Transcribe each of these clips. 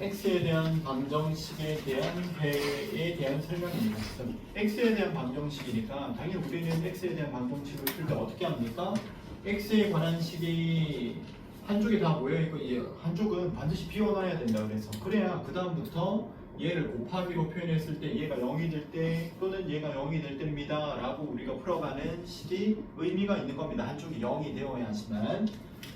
x에 대한 방정식에 대한 회에 대한 설명입니다. x에 대한 방정식이니까 당연히 우리는 x에 대한 방정식을 풀 때 어떻게 합니까? x에 관한 식이 한쪽에 다 모여있고 한쪽은 반드시 비워놔야 된다 그래서 그래야 그 다음부터 얘를 곱하기로 표현했을 때 얘가 0이 될 때 또는 얘가 0이 될 때입니다 라고 우리가 풀어가는 식이 의미가 있는 겁니다. 한쪽이 0이 되어야지만.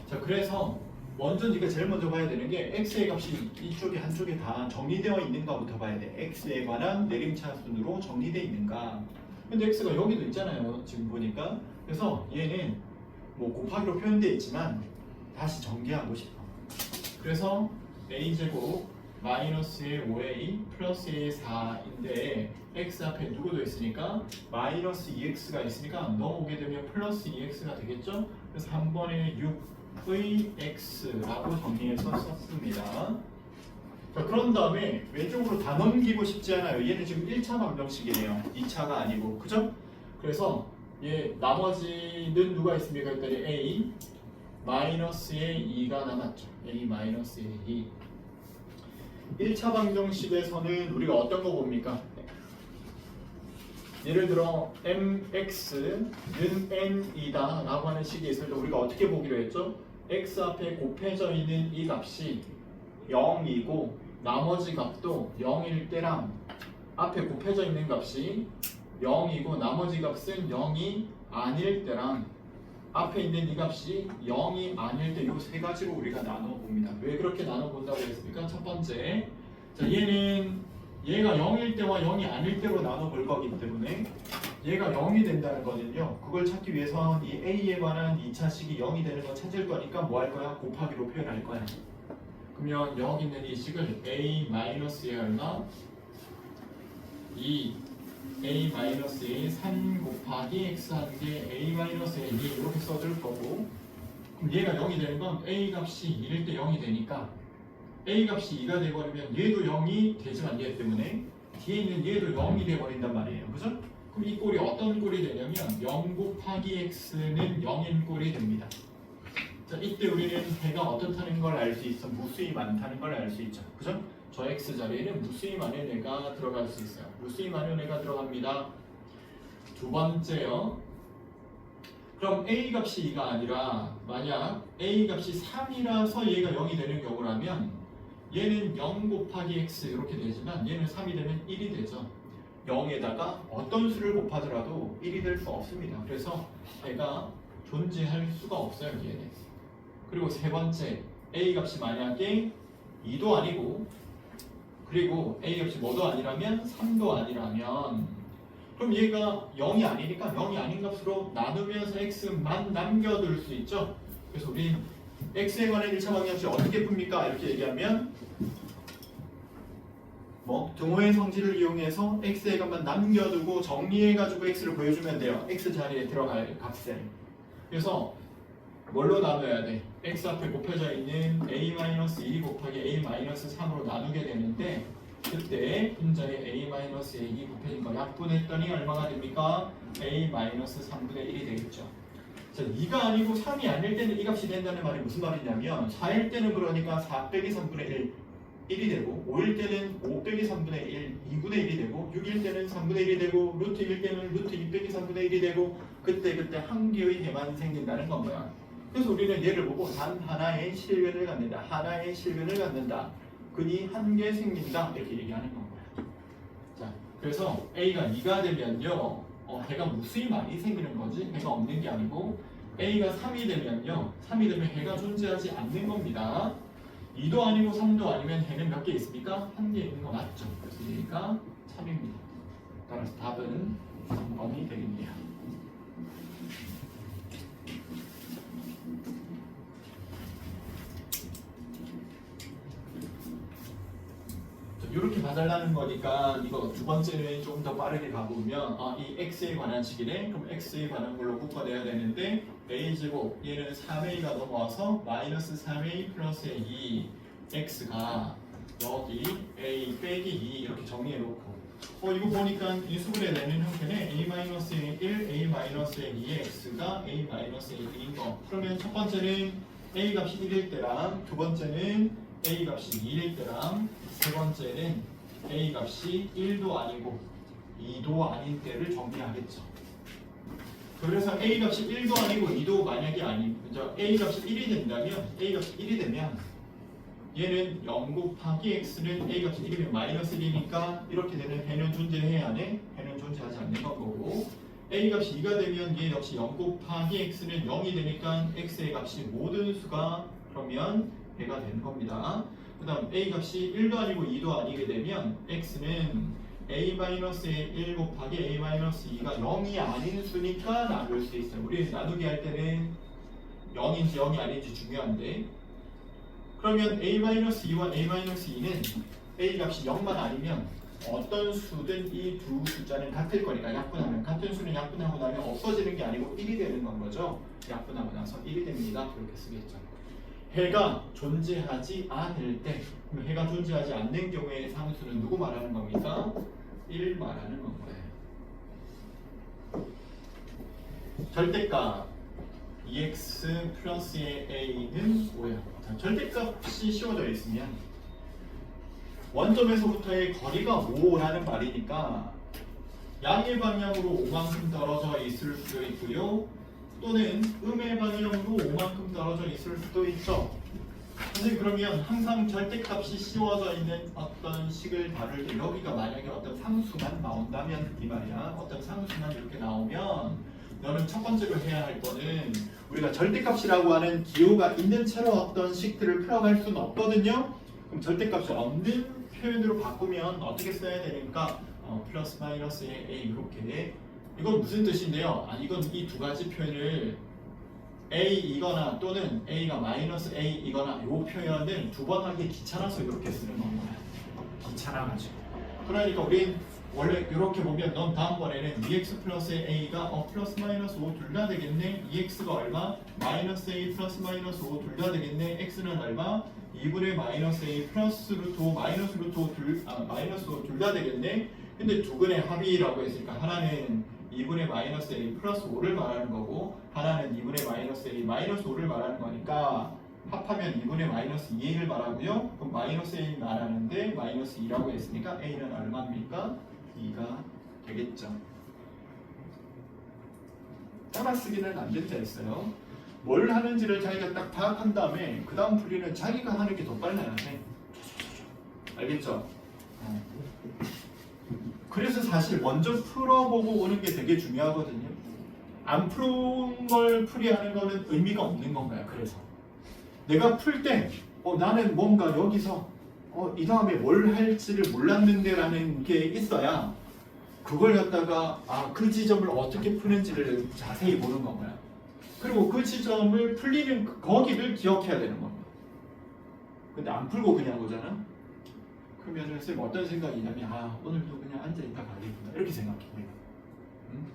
자, 그래서 먼저 네가 제일 먼저 봐야 되는 게 x의 값이 이쪽에 한쪽에 다 정리되어 있는가부터 봐야 돼. x에 관한 내림차순으로 정리되어 있는가. 근데 x가 여기도 있잖아요 지금 보니까. 그래서 얘는 뭐 곱하기로 표현되어 있지만 다시 정리하고 싶어. 그래서 a제곱 마이너스의 5a 플러스 의 4인데 x 앞에 누구도 있으니까 마이너스 2x가 있으니까 넣어오게 되면 플러스 2x가 되겠죠? 그래서 한 번에 6의 x라고 정리해서 썼습니다. 자, 그런 다음에 왼쪽으로 다 넘기고 싶지 않아요. 얘는 지금 1차 방정식이에요. 2차가 아니고. 그죠? 그래서 얘 나머지는 누가 있습니까? 했더니 a 마이너스의 2가 남았죠. a 마이너스의 2. 1차 방정식에서는 우리가 어떤 거 봅니까? 예를 들어 mx는 n이다 라고 하는 식이 있을 때 우리가 어떻게 보기로 했죠? x 앞에 곱해져 있는 이 값이 0이고 나머지 값도 0일 때랑 앞에 곱해져 있는 값이 0이고 나머지 값은 0이 아닐 때랑 앞에 있는 이 값이 0이 아닐 때 이 세 가지로 우리가 나눠봅니다. 왜 그렇게 나눠본다고 했습니까? 첫 번째, 자, 얘가 0일 때와 0이 아닐 때로 나눠볼 거기 때문에 얘가 0이 된다는 거는요. 그걸 찾기 위해서 이 a에 관한 2차식이 0이 되는 거 찾을 거니까 뭐 할 거야? 곱하기로 표현할 거야. 그러면 여기 있는 이 식을 a-의 얼마? 2 a-의 3 곱하기 x 한 개 a-의 2 이렇게 써줄 거고, 그럼 얘가 0이 되는 건 a 값이 1일 때 0이 되니까 a 값이 2가 돼버리면 얘도 0이 되지만 얘 때문에 뒤에 있는 얘도 0이 돼버린단 말이에요. 그죠? 그럼 이 꼴이 어떤 꼴이 되냐면 0 곱하기 x는 0인 꼴이 됩니다. 자, 이때 우리는 해가 어떻다는 걸 알 수 있어. 무수히 많다는 걸 알 수 있죠. 그죠? 저 x 자리에는 무수히 많은 애가 들어갈 수 있어요. 무수히 많은 애가 들어갑니다. 두 번째요. 그럼 a 값이 2가 아니라 만약 a 값이 3이라서 얘가 0이 되는 경우라면 얘는 0 곱하기 x 이렇게 되지만 얘는 3이 되면 1이 되죠. 0에다가 어떤 수를 곱하더라도 1이 될 수 없습니다. 그래서 얘가 존재할 수가 없어요. 얘는. 그리고 세 번째, a 값이 만약에 2도 아니고 그리고 a 값이 뭐도 아니라면 3도 아니라면 그럼 얘가 0이 아니니까 0이 아닌 값으로 나누면서 x만 남겨둘 수 있죠. 그래서 우리 x에 관한 1차 방정식 어떻게 풉니까? 이렇게 얘기하면 뭐 등호의 성질을 이용해서 x의 값만 남겨두고 정리해가지고 x를 보여주면 돼요. x 자리에 들어갈 값을. 그래서 뭘로 나눠야 돼? x 앞에 곱해져 있는 a-2 곱하기 a-3으로 나누게 되는데 그때 분자에 a-2 곱해진 거 약분했더니 얼마가 됩니까? a-3분의 1이 되겠죠. 자, 2가 아니고 3이 아닐 때는 이 값이 된다는 말이 무슨 말이냐면 4일 때는 그러니까 4 빼기 3분의 1 1이 되고 5일 때는 5 빼기 3분의 1 2분의 1이 되고 6일 때는 3분의 1이 되고 루트 1일 때는 루트 2 빼기 3분의 1이 되고 그때 한 개의 해만 생긴다는 건 거야. 그래서 우리는 얘를 보고 단 하나의 실근을 갖는다. 하나의 실근을 갖는다. 근이 한 개 생긴다. 이렇게 얘기하는 건 거야. 자, 그래서 A가 2가 되면요. 해가 무수히 많이 생기는 거지. 해가 없는 게 아니고 A가 3이 되면요. 3이 되면 해가 존재하지 않는 겁니다. 2도 아니고 3도 아니면 해는 몇 개 있습니까? 한 개 있는 거 맞죠? 그래서 얘가 3입니다. 따라서 답은 3번이 되겠네요. 이렇게 봐달라는 거니까 이거 두 번째는 조금 더 빠르게 가보면 이 x에 관한 식이네. 그럼 x에 관한 걸로 묶어내야 되는데 a제곱 얘는 3a가 넘어와서 마이너스 3a 플러스 2 x가 여기 a 빼기 2 이렇게 정리해놓고 이거 보니까 인수분해 내는 형태는 a-의 1, a-의 2의 x가 a-의 2인 거. 그러면 첫 번째는 a 값이 1일 때랑 두 번째는 A 값이 2일 때랑 세 번째는 A 값이 1도 아니고 2도 아닌 때를 정리하겠죠. 그래서 A 값이 1도 아니고 2도 만약에 A 값이 1이 된다면 A 값이 1이 되면 얘는 0 곱하기 x는 A 값이 1이면 마이너스 1이니까 이렇게 되는 해는 존재해야 하네. 해는 존재하지 않는 건 거고 A 값이 2가 되면 얘 역시 0 곱하기 x는 0이 되니까 x의 값이 모든 수가 그러면 배가 되는 겁니다. 그 다음 A 값이 1도 아니고 2도 아니게 되면 x는 A-1 곱하기 A-2가 0이 아닌 수니까 나눌 수 있어요. 우리 나누기 할 때는 0인지 0이 아닌지 중요한데 그러면 A-2와 A-2는 A 값이 0만 아니면 어떤 수든 이 두 숫자는 같을 거니까 약분하면 같은 수는 약분하고 나면 없어지는 게 아니고 1이 되는 건 거죠. 약분하고 나서 1이 됩니다. 그렇게 쓰겠죠. 해가 존재하지 않을 때 그럼 해가 존재하지 않는 경우에 상수는 누구 말하는 겁니까? 1 말하는 건 거예요. 절대값 2x 플러스의 a는 5야. 절대값이 씌워져 있으면 원점에서부터의 거리가 5라는 말이니까 양의 방향으로 5만큼 떨어져 있을 수도 있고요. 또는 음의 방향으로 5만큼 떨어져 있을 수도 있죠. 선생님 그러면 항상 절대값이 씌워져 있는 어떤 식을 다룰 때 여기가 만약에 어떤 상수만 나온다면 이 말이야. 어떤 상수만 이렇게 나오면 너는 첫 번째로 해야 할 거는 우리가 절대값이라고 하는 기호가 있는 채로 어떤 식들을 풀어갈 수는 없거든요. 그럼 절대값이 없는 표현으로 바꾸면 어떻게 써야 되니까 플러스 마이너스의 a 이렇게 이건 무슨 뜻인데요? 이건 이 두 가지 표현을 a이거나 또는 a가 마이너스 a이거나 이 표현을 두 번 하기 귀찮아서 이렇게 쓰는 겁니다. 귀찮아가지고. 그러니까 우린 원래 이렇게 보면 넌 다음번에는 2x 플러스의 a가 플러스 마이너스 5 둘 다 되겠네. 2x가 얼마? 마이너스 a 플러스 마이너스 5 둘 다 되겠네. x는 얼마? 2분의 마이너스 a 플러스 루트 5 마이너스 루트 5 마이너스 5 둘 다 되겠네. 근데 두 근의 합이라고 했으니까 하나는 2분의 마이너스 a 플러스 5를 말하는 거고 하나는 2분의 마이너스 a 마이너스 5를 말하는 거니까 합하면 2분의 마이너스 2a를 말하고요. 그럼 마이너스 a 말하는데 마이너스 2라고 했으니까 a는 얼마입니까? 2가 되겠죠. 따라쓰기는 안 된다 했어요. 뭘 하는지를 자기가 딱 파악한 다음에 그 다음 풀이는 자기가 하는 게 더 빨라야 돼. 알겠죠? 그래서 사실 먼저 풀어보고 오는 게 되게 중요하거든요. 안 푸는 걸 풀이하는 거는 의미가 없는 건가요? 그래서 내가 풀 때 나는 뭔가 여기서 이 다음에 뭘 할지를 몰랐는데 라는 게 있어야 그걸 갖다가 그 지점을 어떻게 푸는지를 자세히 보는 건가요? 그리고 그 지점을 풀리는 거기를 기억해야 되는 겁니다. 근데 안 풀고 그냥 오잖아? 그러면 선생님 어떤 생각이냐면 오늘도 그냥 앉아있다 가겠구나 이렇게 생각해요. 응?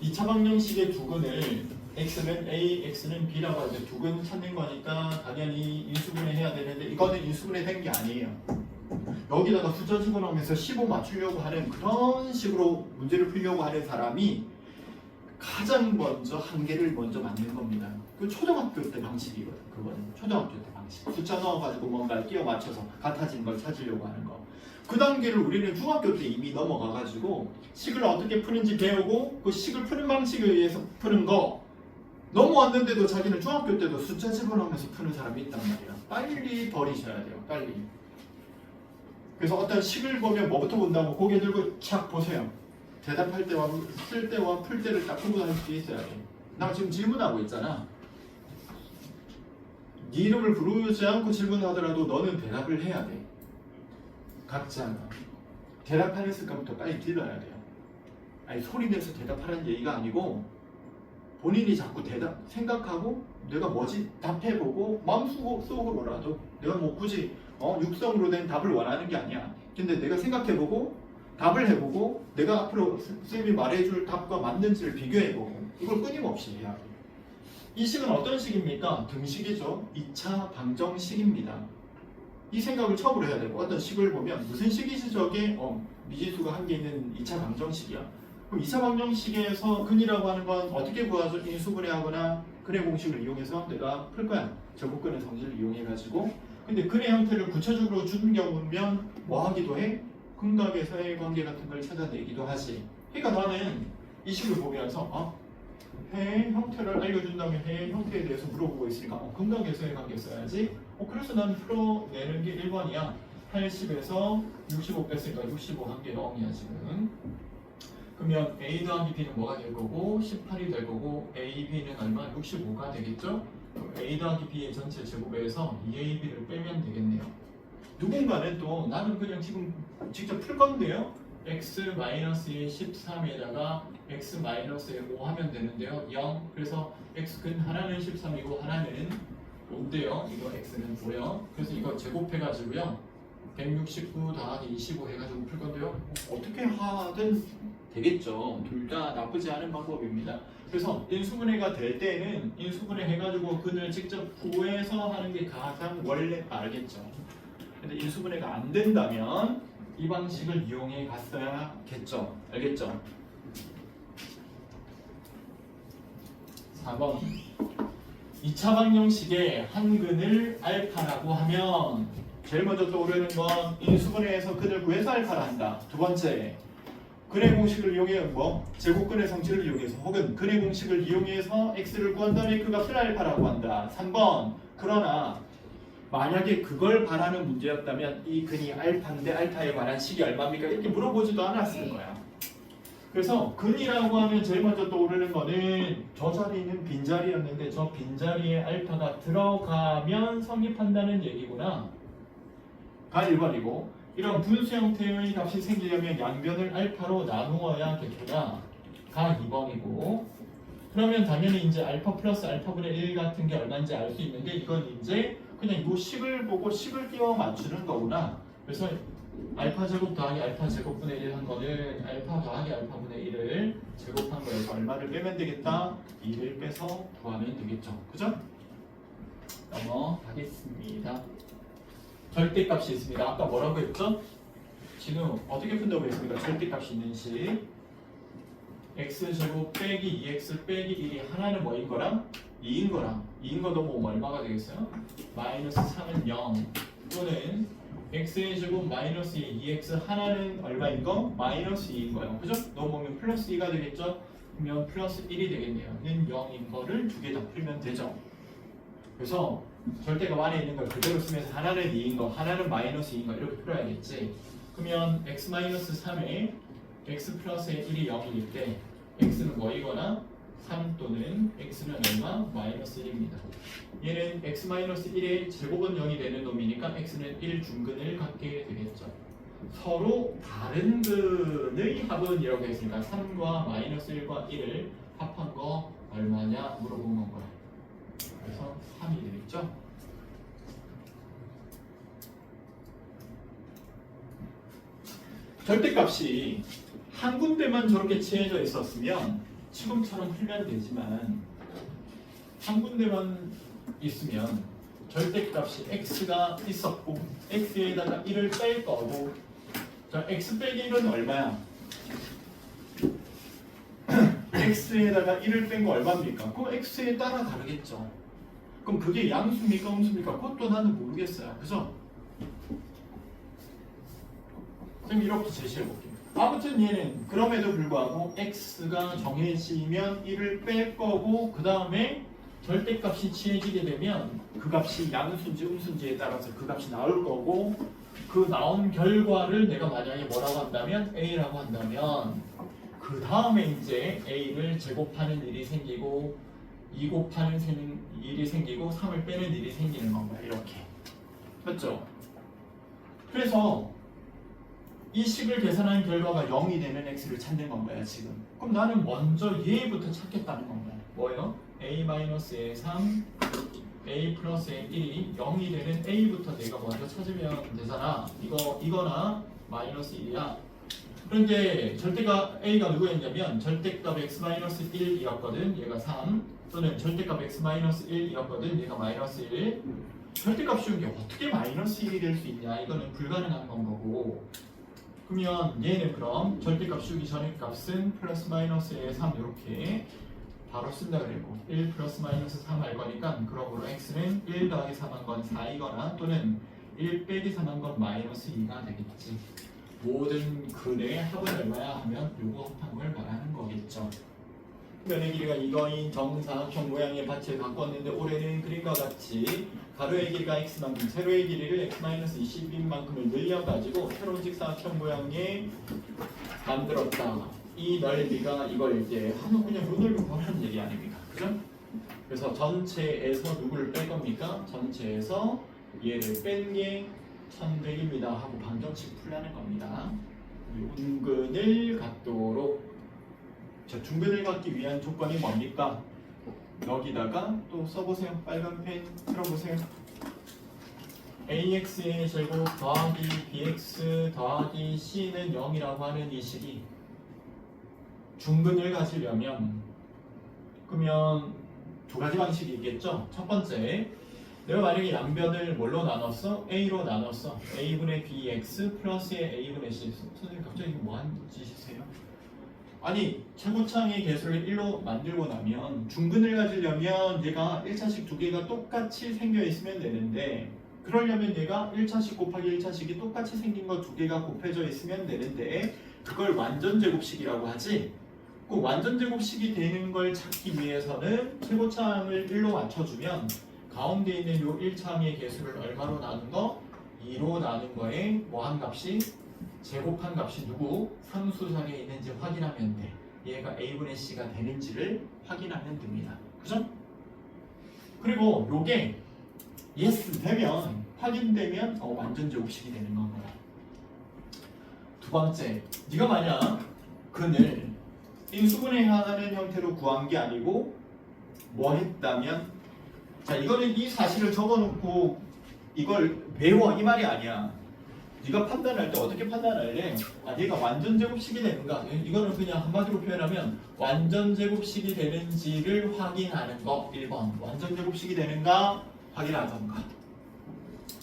2차 방정식의 두근을 x는 a, x는 b라고 하죠. 두근 찾는 거니까 당연히 인수분해 해야 되는데 이거는 인수분해 된 게 아니에요. 여기다가 숫자 집어넣으면서 15 맞추려고 하는 그런 식으로 문제를 풀려고 하는 사람이 가장 먼저 한계를 먼저 만든 겁니다. 그 초등학교 때 방식이거든. 그거는 초등학교 때 방식. 숫자 넣어가지고 뭔가 끼워 맞춰서 같아진 걸 찾으려고 하는 거. 그 단계를 우리는 중학교 때 이미 넘어가가지고 식을 어떻게 푸는지 배우고 그 식을 푸는 방식에 의해서 푸는 거 넘어왔는데도 자기는 중학교 때도 숫자 집어넣으면서 푸는 사람이 있단 말이야. 빨리 버리셔야 돼요. 빨리. 그래서 어떤 식을 보면 뭐부터 본다고 고개 들고 착 보세요. 대답할 때와 쓸 때와 풀 때를 딱 구분할 수 있어야 돼. 나 지금 질문하고 있잖아. 네 이름을 부르지 않고 질문하더라도 너는 대답을 해야 돼. 각자가. 대답하는 습관부터 빨리 길러야 돼요. 소리 내서 대답하라는 얘기가 아니고 본인이 자꾸 대답 생각하고 내가 뭐지 답해보고 마음속으로라도 내가 뭐 굳이 육성으로 된 답을 원하는 게 아니야. 근데 내가 생각해보고 답을 해보고 내가 앞으로 쌤이 말해줄 답과 맞는지를 비교해보고 이걸 끊임없이 해야 돼요. 이 식은 어떤 식입니까? 등식이죠. 2차 방정식입니다. 이 생각을 처음으로 해야 되고 어떤 식을 보면 무슨 식이지 저게 미지수가 한 개 있는 2차 방정식이야. 그럼 2차 방정식에서 근이라고 하는 건 어떻게 구하죠? 인수분해하거나 근의 공식을 이용해서 내가 풀 거야. 제곱근의 성질을 이용해가지고. 근데 근의 형태를 구체적으로 주는 경우면 뭐 하기도 해? 근각에서의 관계 같은 걸 찾아내기도 하지. 그러니까 나는 이 식을 보면서 해의 형태를 알려준다면 해의 형태에 대해서 물어보고 있으니까 근각에서의 관계 써야지. 그래서 난 풀어내는 게 1번이야. 80에서 65 뺐으니까 65 한 개 0이야 지금. 그러면 A 더하기 B는 뭐가 될 거고 18이 될 거고 A, B는 얼마? 65가 되겠죠? 그럼 A 더하기 B의 전체 제곱에서 2AB를 빼면 되겠네요. 누군가는 또 나는 그냥 지금 직접 풀 건데요. x-의 13에다가 x-의 5 하면 되는데요. 0. 그래서 x근 하나는 13이고 하나는 5인데요. 이거 x는 9요. 그래서 이거 제곱해가지고요. 169 더하기 25 해가지고 풀 건데요. 어떻게 하든 되겠죠. 둘 다 나쁘지 않은 방법입니다. 그래서 인수분해가 될 때는 인수분해 해가지고 근을 직접 구해서 하는 게 가장 원래 빠르겠죠. 근데 인수분해가 안 된다면 이 방식을 이용해 갔어야겠죠. 알겠죠? 4번 2차 방정식의 한 근을 알파라고 하면 제일 먼저 떠오르는 건 인수분해에서 근을 구해서 알파라 한다. 두 번째 근의 공식을 이용해 제곱근의 성질을 이용해서 혹은 근의 공식을 이용해서 x를 구한 다음에 그 값을 알파라고 한다. 3번 그러나 만약에 그걸 바라는 문제였다면 이 근이 알파인데 알파에 관한 식이 얼마입니까? 이렇게 물어보지도 않았을 거야. 그래서 근이라고 하면 제일 먼저 떠오르는 거는 저 자리는 빈자리였는데 저 빈자리에 알파가 들어가면 성립한다는 얘기구나. 가 1번이고 이런 분수 형태의 값이 생기려면 양변을 알파로 나누어야겠구나. 가 2번이고 그러면 당연히 이제 알파 플러스 알파분의 1 같은 게 얼마인지 알 수 있는데 이건 이제 그냥 이 식을 보고 식을 끼워 맞추는 거구나. 그래서 알파 제곱 더하기 알파 제곱분의 1 한 거는 알파 더하기 알파분의 1을 제곱한 거에서 얼마를 빼면 되겠다? 2를 빼서 구하면 되겠죠. 그죠? 넘어가겠습니다. 절대값이 있습니다. 아까 뭐라고 했죠? 지금 어떻게 푼다고 했습니까? 절대값이 있는 식 x제곱 빼기 2x 빼기 1이 하나는 뭐인 거랑 2인 거랑 2인 거 넘어오면 얼마가 되겠어요? 마이너스 3은 0 또는 x의 제곱 마이너스 2x 하나는 얼마인 거? 마이너스 2인 거예요. 그죠? 넘어오면 플러스 2가 되겠죠? 그러면 플러스 1이 되겠네요. 는 0인 거를 두 개 다 풀면 되죠. 그래서 절대값 안에 있는 걸 그대로 쓰면서 하나는 2인 거, 하나는 마이너스 2인 거 이렇게 풀어야겠지. 그러면 x 마이너스 3에 x 플러스의 1이 0이일 때 x는 뭐이거나 3 또는 x는 얼마? 마이너스 1입니다. 얘는 x 마이너스 1의 제곱은 0이 되는 놈이니까 x는 1 중근을 갖게 되겠죠. 서로 다른 근의 합은이라고 했으니까 3과 마이너스 1과 1을 합한 거 얼마냐 물어보는 거야. 그래서 3이 되겠죠. 절대값이 한 군데만 저렇게 칠해져 있었으면 지금처럼 풀면 되지만 한 군데만 있으면 절대값이 x가 있었고 x에다가 1을 뺄 거고 자 x 빼기 1은 얼마야? x에다가 1을 뺀 거 얼마입니까? 그럼 x에 따라 다르겠죠. 그럼 그게 양수입니까? 음수입니까? 그것도 나는 모르겠어요. 그죠? 그럼 이렇게 제시해 볼게요. 아무튼 얘는 그럼에도 불구하고 x가 정해지면 1을 뺄 거고 그 다음에 절대값이 취해지게 되면 그 값이 양수인지 음수인지에 따라서 그 값이 나올 거고 그 나온 결과를 내가 만약에 뭐라고 한다면 a라고 한다면 그 다음에 이제 a를 제곱하는 일이 생기고 2 곱하는 일이 생기고 3을 빼는 일이 생기는 건가요. 이렇게. 맞죠? 그래서 이 식을 계산한 결과가 0이 되는 x를 찾는 건가요, 지금? 그럼 나는 먼저 얘부터 찾겠다는 건가요? 뭐예요? a-의 3, a 플러스의 1이 0이 되는 a부터 내가 먼저 찾으면 되잖아. 이거나 마이너스 1이야. 그런데 절대값 a가 누구였냐면 절대값 x-1이었거든. 얘가 3 또는 절대값 x-1이었거든. 얘가 마이너스 1. 절대값 쉬운 게 어떻게 마이너스 1이 될 수 있냐? 이거는 불가능한 건 거고 그러면 얘는 그럼 절대값 씌우기 전에 값은 플러스 마이너스의 3 이렇게 바로 쓴다 그랬고 1 플러스 마이너스 3 할 거니까 그러므로 x는 1 더하기 3한 건 4이거나 또는 1 빼기 3한 건 마이너스 2가 되겠지. 모든 근의 합은 얼마야 하면 요거 합한 걸 말하는 거겠죠. 면의 길이가 이거인 정사각형 모양의 밭을 바꿨는데 올해는 그림과 같이 가로의 길이가 x만큼 세로의 길이를 x-20인 만큼을 늘려가지고 새로운 직사각형 모양의 만들었다. 이 넓이가 이걸 이제 하면 그냥 요 넓이 구하라는 얘기 아닙니까? 그죠? 그래서 전체에서 누구를 뺄 겁니까? 전체에서 얘를 뺀 게 1100입니다 하고 방정식 풀라는 겁니다. 중근을 갖도록 자, 중근을 갖기 위한 조건이 뭡니까? 여기다가 또 써보세요. 빨간 펜 틀어보세요. ax의 제곱 더하기 bx 더하기 c는 0이라고 하는 이 식이 중근을 가지려면 그러면 두 가지 방식이 있겠죠. 첫 번째, 내가 만약에 양변을 뭘로 나눴어? a로 나눴어. a분의 bx 플러스의 a분의 c. 선생님 갑자기 이거 뭐하는 짓이세요? 아니 최고창의 개수를 1로 만들고 나면 중근을 가지려면 얘가 1차식 두 개가 똑같이 생겨 있으면 되는데 그러려면 얘가 1차식 곱하기 1차식이 똑같이 생긴 거 두 개가 곱해져 있으면 되는데 그걸 완전제곱식이라고 하지. 그 완전제곱식이 되는 걸 찾기 위해서는 최고창을 1로 맞춰주면 가운데 있는 요 1차항의 개수를 얼마로 나눈 거? 2로 나눈 거에 뭐한 값이? 제곱한 값이 누구? 상수상에 있는지 확인하면 돼. 얘가 a분의 c가 되는지를 확인하면 됩니다. 그죠? 그리고 요게 yes 되면 확인되면 완전 제곱식이 되는 겁니다. 두 번째, 네가 만약 근을 인수분해하는 형태로 구한 게 아니고 뭐 했다면 자 이거는 이 사실을 적어놓고 이걸 외워 이 말이 아니야. 네가 판단할 때 어떻게 판단할래? 얘가 완전 제곱식이 되는가? 이거는 그냥 한마디로 표현하면 완전 제곱식이 되는지를 확인하는 거 1번 완전 제곱식이 되는가 확인하던가.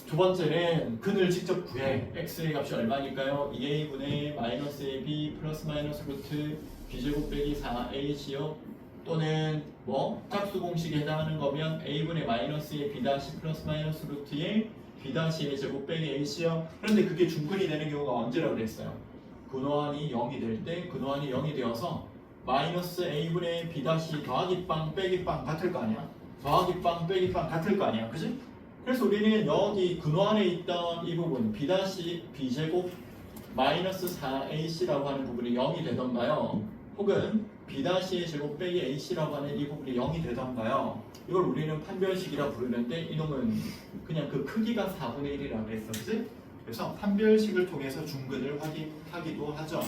두 번째는 근을 직접 구해. x의 값이 얼마니까요? 2a분의 마이너스 ab 플러스 마이너스 루트 b제곱 빼기 4ac요 또는 뭐 짝수 공식에 해당하는 거면 a분의 마이너스의 b 다시 플러스 마이너스 루트의 b-의 제곱 빼기 ac요. 그런데 그게 중근이 되는 경우가 언제라고 그랬어요? 근호한이 0이 될 때 근호한이 0이 되어서 마이너스 a분의 b- 더하기 빵 빼기 빵 같을 거 아니야? 더하기 빵 빼기 빵 같을 거 아니야? 그지? 그래서 우리는 여기 근호한에 있던 이 부분 b-b제곱 마이너스 4ac라고 하는 부분이 0이 되던가요? 혹은 b-의 제곱 빼기 ac라고 하는 이 부분이 0이 되던가요? 이걸 우리는 판별식이라 부르는데 이놈은 그냥 그 크기가 4분의 1이라고 그랬어. 그치? 그래서 판별식을 통해서 중근을 확인하기도 하죠.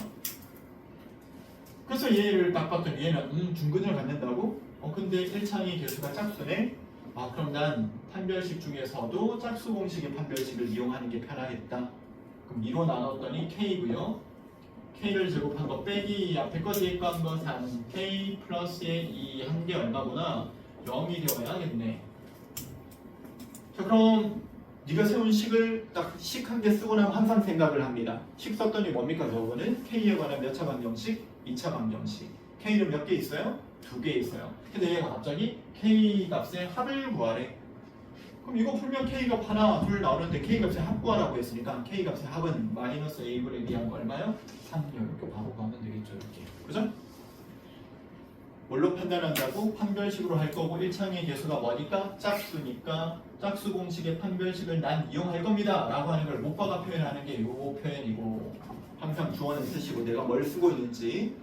그래서 얘를 딱 봤더니 얘는 중근을 갖는다고? 근데 1창의 개수가 짝수네? 그럼 난 판별식 중에서도 짝수 공식의 판별식을 이용하는 게 편하겠다. 그럼 2로 나눴더니 k고요. k를 제곱한 거 빼기 앞에 거 뒤에 거 한 거 3k 플러스의 2 한 게 얼마구나? 0이 되어야겠네. 자 그럼 네가 세운 식을 딱 식 한 개 쓰고 나면 항상 생각을 합니다. 식 썼더니 뭡니까 저거는? k에 관한 몇 차 방정식? 2차 방정식. k는 몇 개 있어요? 2개 있어요. 근데 얘가 갑자기 k 값의 합을 구하래. 그럼 이거 풀면 k 값 하나 둘 나오는데 k 값의 합 구하라고 했으니까 k 값의 합은 마이너스 a분의 b한 거 얼마요? 3 이렇게 바로 가면 되겠죠. 이렇게. 그죠? 뭘로 판단한다고? 판별식으로 할 거고 1창의 개수가 뭐니까? 짝수니까 짝수 공식의 판별식을 난 이용할 겁니다 라고 하는 걸 못박아 표현하는 게 요 표현이고 항상 주어는 쓰시고 내가 뭘 쓰고 있는지.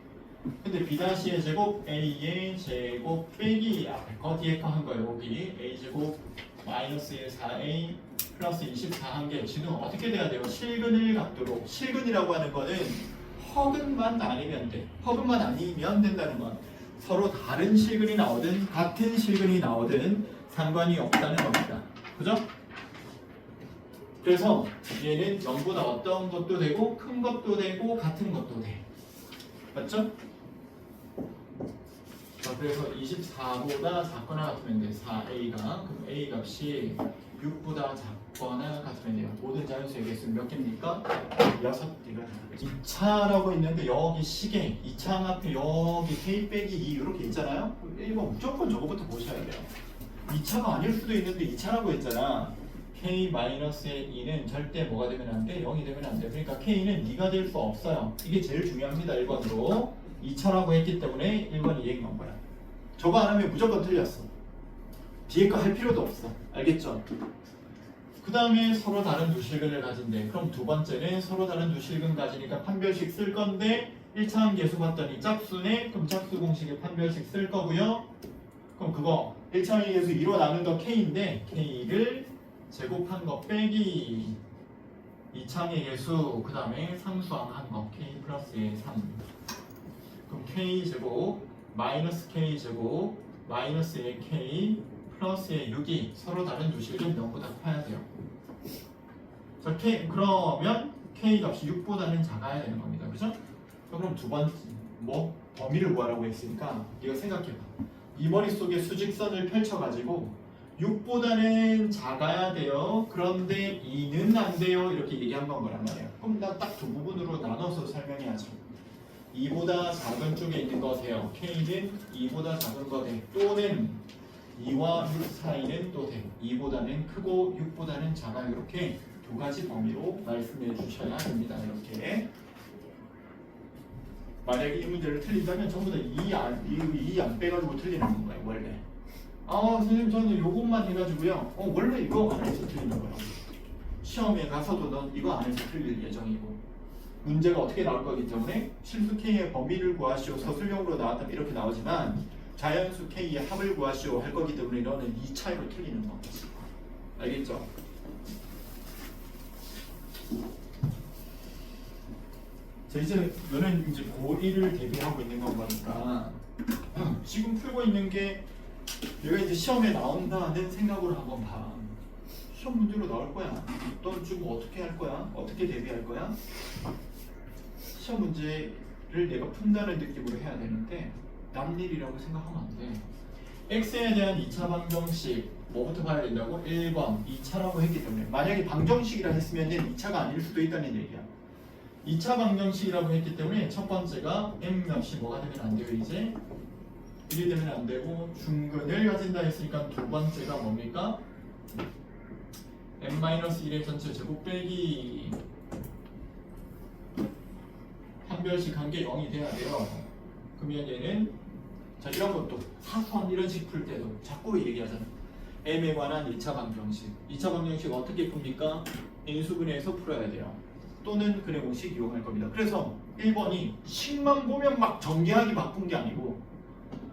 근데 b-의 제곱 a의 제곱 빼기 앞에 거 뒤에 거 한 거예요. 여기 a제곱 마이너스 4a 플러스 24 한 개. 지금 어떻게 돼야 돼요? 실근을 갖도록. 실근이라고 하는 거는 허근만 아니면 돼. 허근만 아니면 된다는 건 서로 다른 실근이 나오든 같은 실근이 나오든 상관이 없다는 겁니다. 그죠? 그래서 얘는 0보다 어떤 것도 되고 큰 것도 되고 같은 것도 돼. 맞죠? 자, 그래서 24보다 작거나 같으면 돼. 4a가. 그럼 a 값이 6보다 작거나 같으면 돼요. 모든 자연수의 개수는 몇 개입니까? 6개가. 2차라고 있는데 여기 시계 2차 앞에 여기 k 빼기 2 이렇게 있잖아요. 1번 무조건 저거부터 보셔야 돼요. 2차가 아닐 수도 있는데 2차라고 했잖아. k-의 2는 절대 뭐가 되면 안 돼? 0이 되면 안 돼. 그러니까 k는 2가 될 수 없어요. 이게 제일 중요합니다. 1번으로. 2차라고 했기 때문에 1번이 얘기 나온 거야. 저거 안 하면 무조건 틀렸어. 뒤에 거 할 필요도 없어. 알겠죠? 그 다음에 서로 다른 두 실근을 가진대. 그럼 두 번째는 서로 다른 두 실근 가지니까 판별식 쓸 건데 1차항 계수 봤더니 짝수네. 그럼 짝수 공식에 판별식 쓸 거고요. 그럼 그거 1차항의 계수 2로 나눈 거 k인데 k를 제곱한 거 빼기 2차항의 계수 그 다음에 상수항 한 거 k 플러스의 3. 그럼 k 제곱 마이너스 k 제곱 마이너스의 k 플러스의 6이 서로 다른 두 실근 0보다 커야 돼요. 자, 그러면 k 값이 6보다는 작아야 되는 겁니다. 그죠? 그럼 두 번째 뭐 범위를 구하라고 했으니까 이거 생각해봐. 이 머릿속에 수직선을 펼쳐가지고 6보다는 작아야 돼요. 그런데 2는 안 돼요. 이렇게 얘기한 건 거란 말이에요. 그럼 나 딱 두 부분으로 나눠서 설명해야죠. 2보다 작은 쪽에 있는 거 돼요. k는 2보다 작은 거 돼. 또는 2와 6 사이는 또 돼. 2보다는 크고 6보다는 작아요. 이렇게 두 가지 범위로 말씀해 주셔야 됩니다. 이렇게. 만약에 이 문제를 틀린다면 전부 다 2 안 빼가지고 틀리는 건가요? 원래. 아 선생님 저는 요것만 해가지고요. 원래 이거 안 해서 틀리는 거예요. 시험에 가서도 넌 이거 안 해서 틀릴 예정이고 문제가 어떻게 나올 거기 때문에 실수 K의 범위를 구하시오 서술형으로 나왔다면 이렇게 나오지만 자연수 K의 합을 구하시오 할 거기 때문에 너는 이 차이로 틀리는 거지. 알겠죠? 자 이제 너는 이제 고1을 대비하고 있는 건 거니까 지금 풀고 있는 게 얘가 이제 시험에 나온다는 생각으로 한번 봐. 시험 문제로 나올 거야. 넌 지금 어떻게 할 거야? 어떻게 대비할 거야? 시험 문제를 내가 푼다는 느낌으로 해야 되는데 남일이라고 생각하면 안 돼. x에 대한 2차 방정식 뭐부터 봐야 된다고? 1번 2차라고 했기 때문에 만약에 방정식이라 했으면 2차가 아닐 수도 있다는 얘기야. 2차 방정식이라고 했기 때문에 첫 번째가 m값이 뭐가 되면 안 돼요. 이제 1이 되면 안 되고 중근을 가진다 했으니까 두 번째가 뭡니까? n-1의 전체 제곱 빼기 판별식 한 개 0이 돼야 돼요. 그러면 얘는 자 이런 것도 사소한 이런 식 풀 때도 자꾸 얘기하잖아. m에 관한 2차 방정식. 2차 방정식 어떻게 풉니까? 인수분해해서 풀어야 돼요. 또는 근해 공식 이용할 겁니다. 그래서 1번이 식만 보면 막 전개하기 바쁜 게 아니고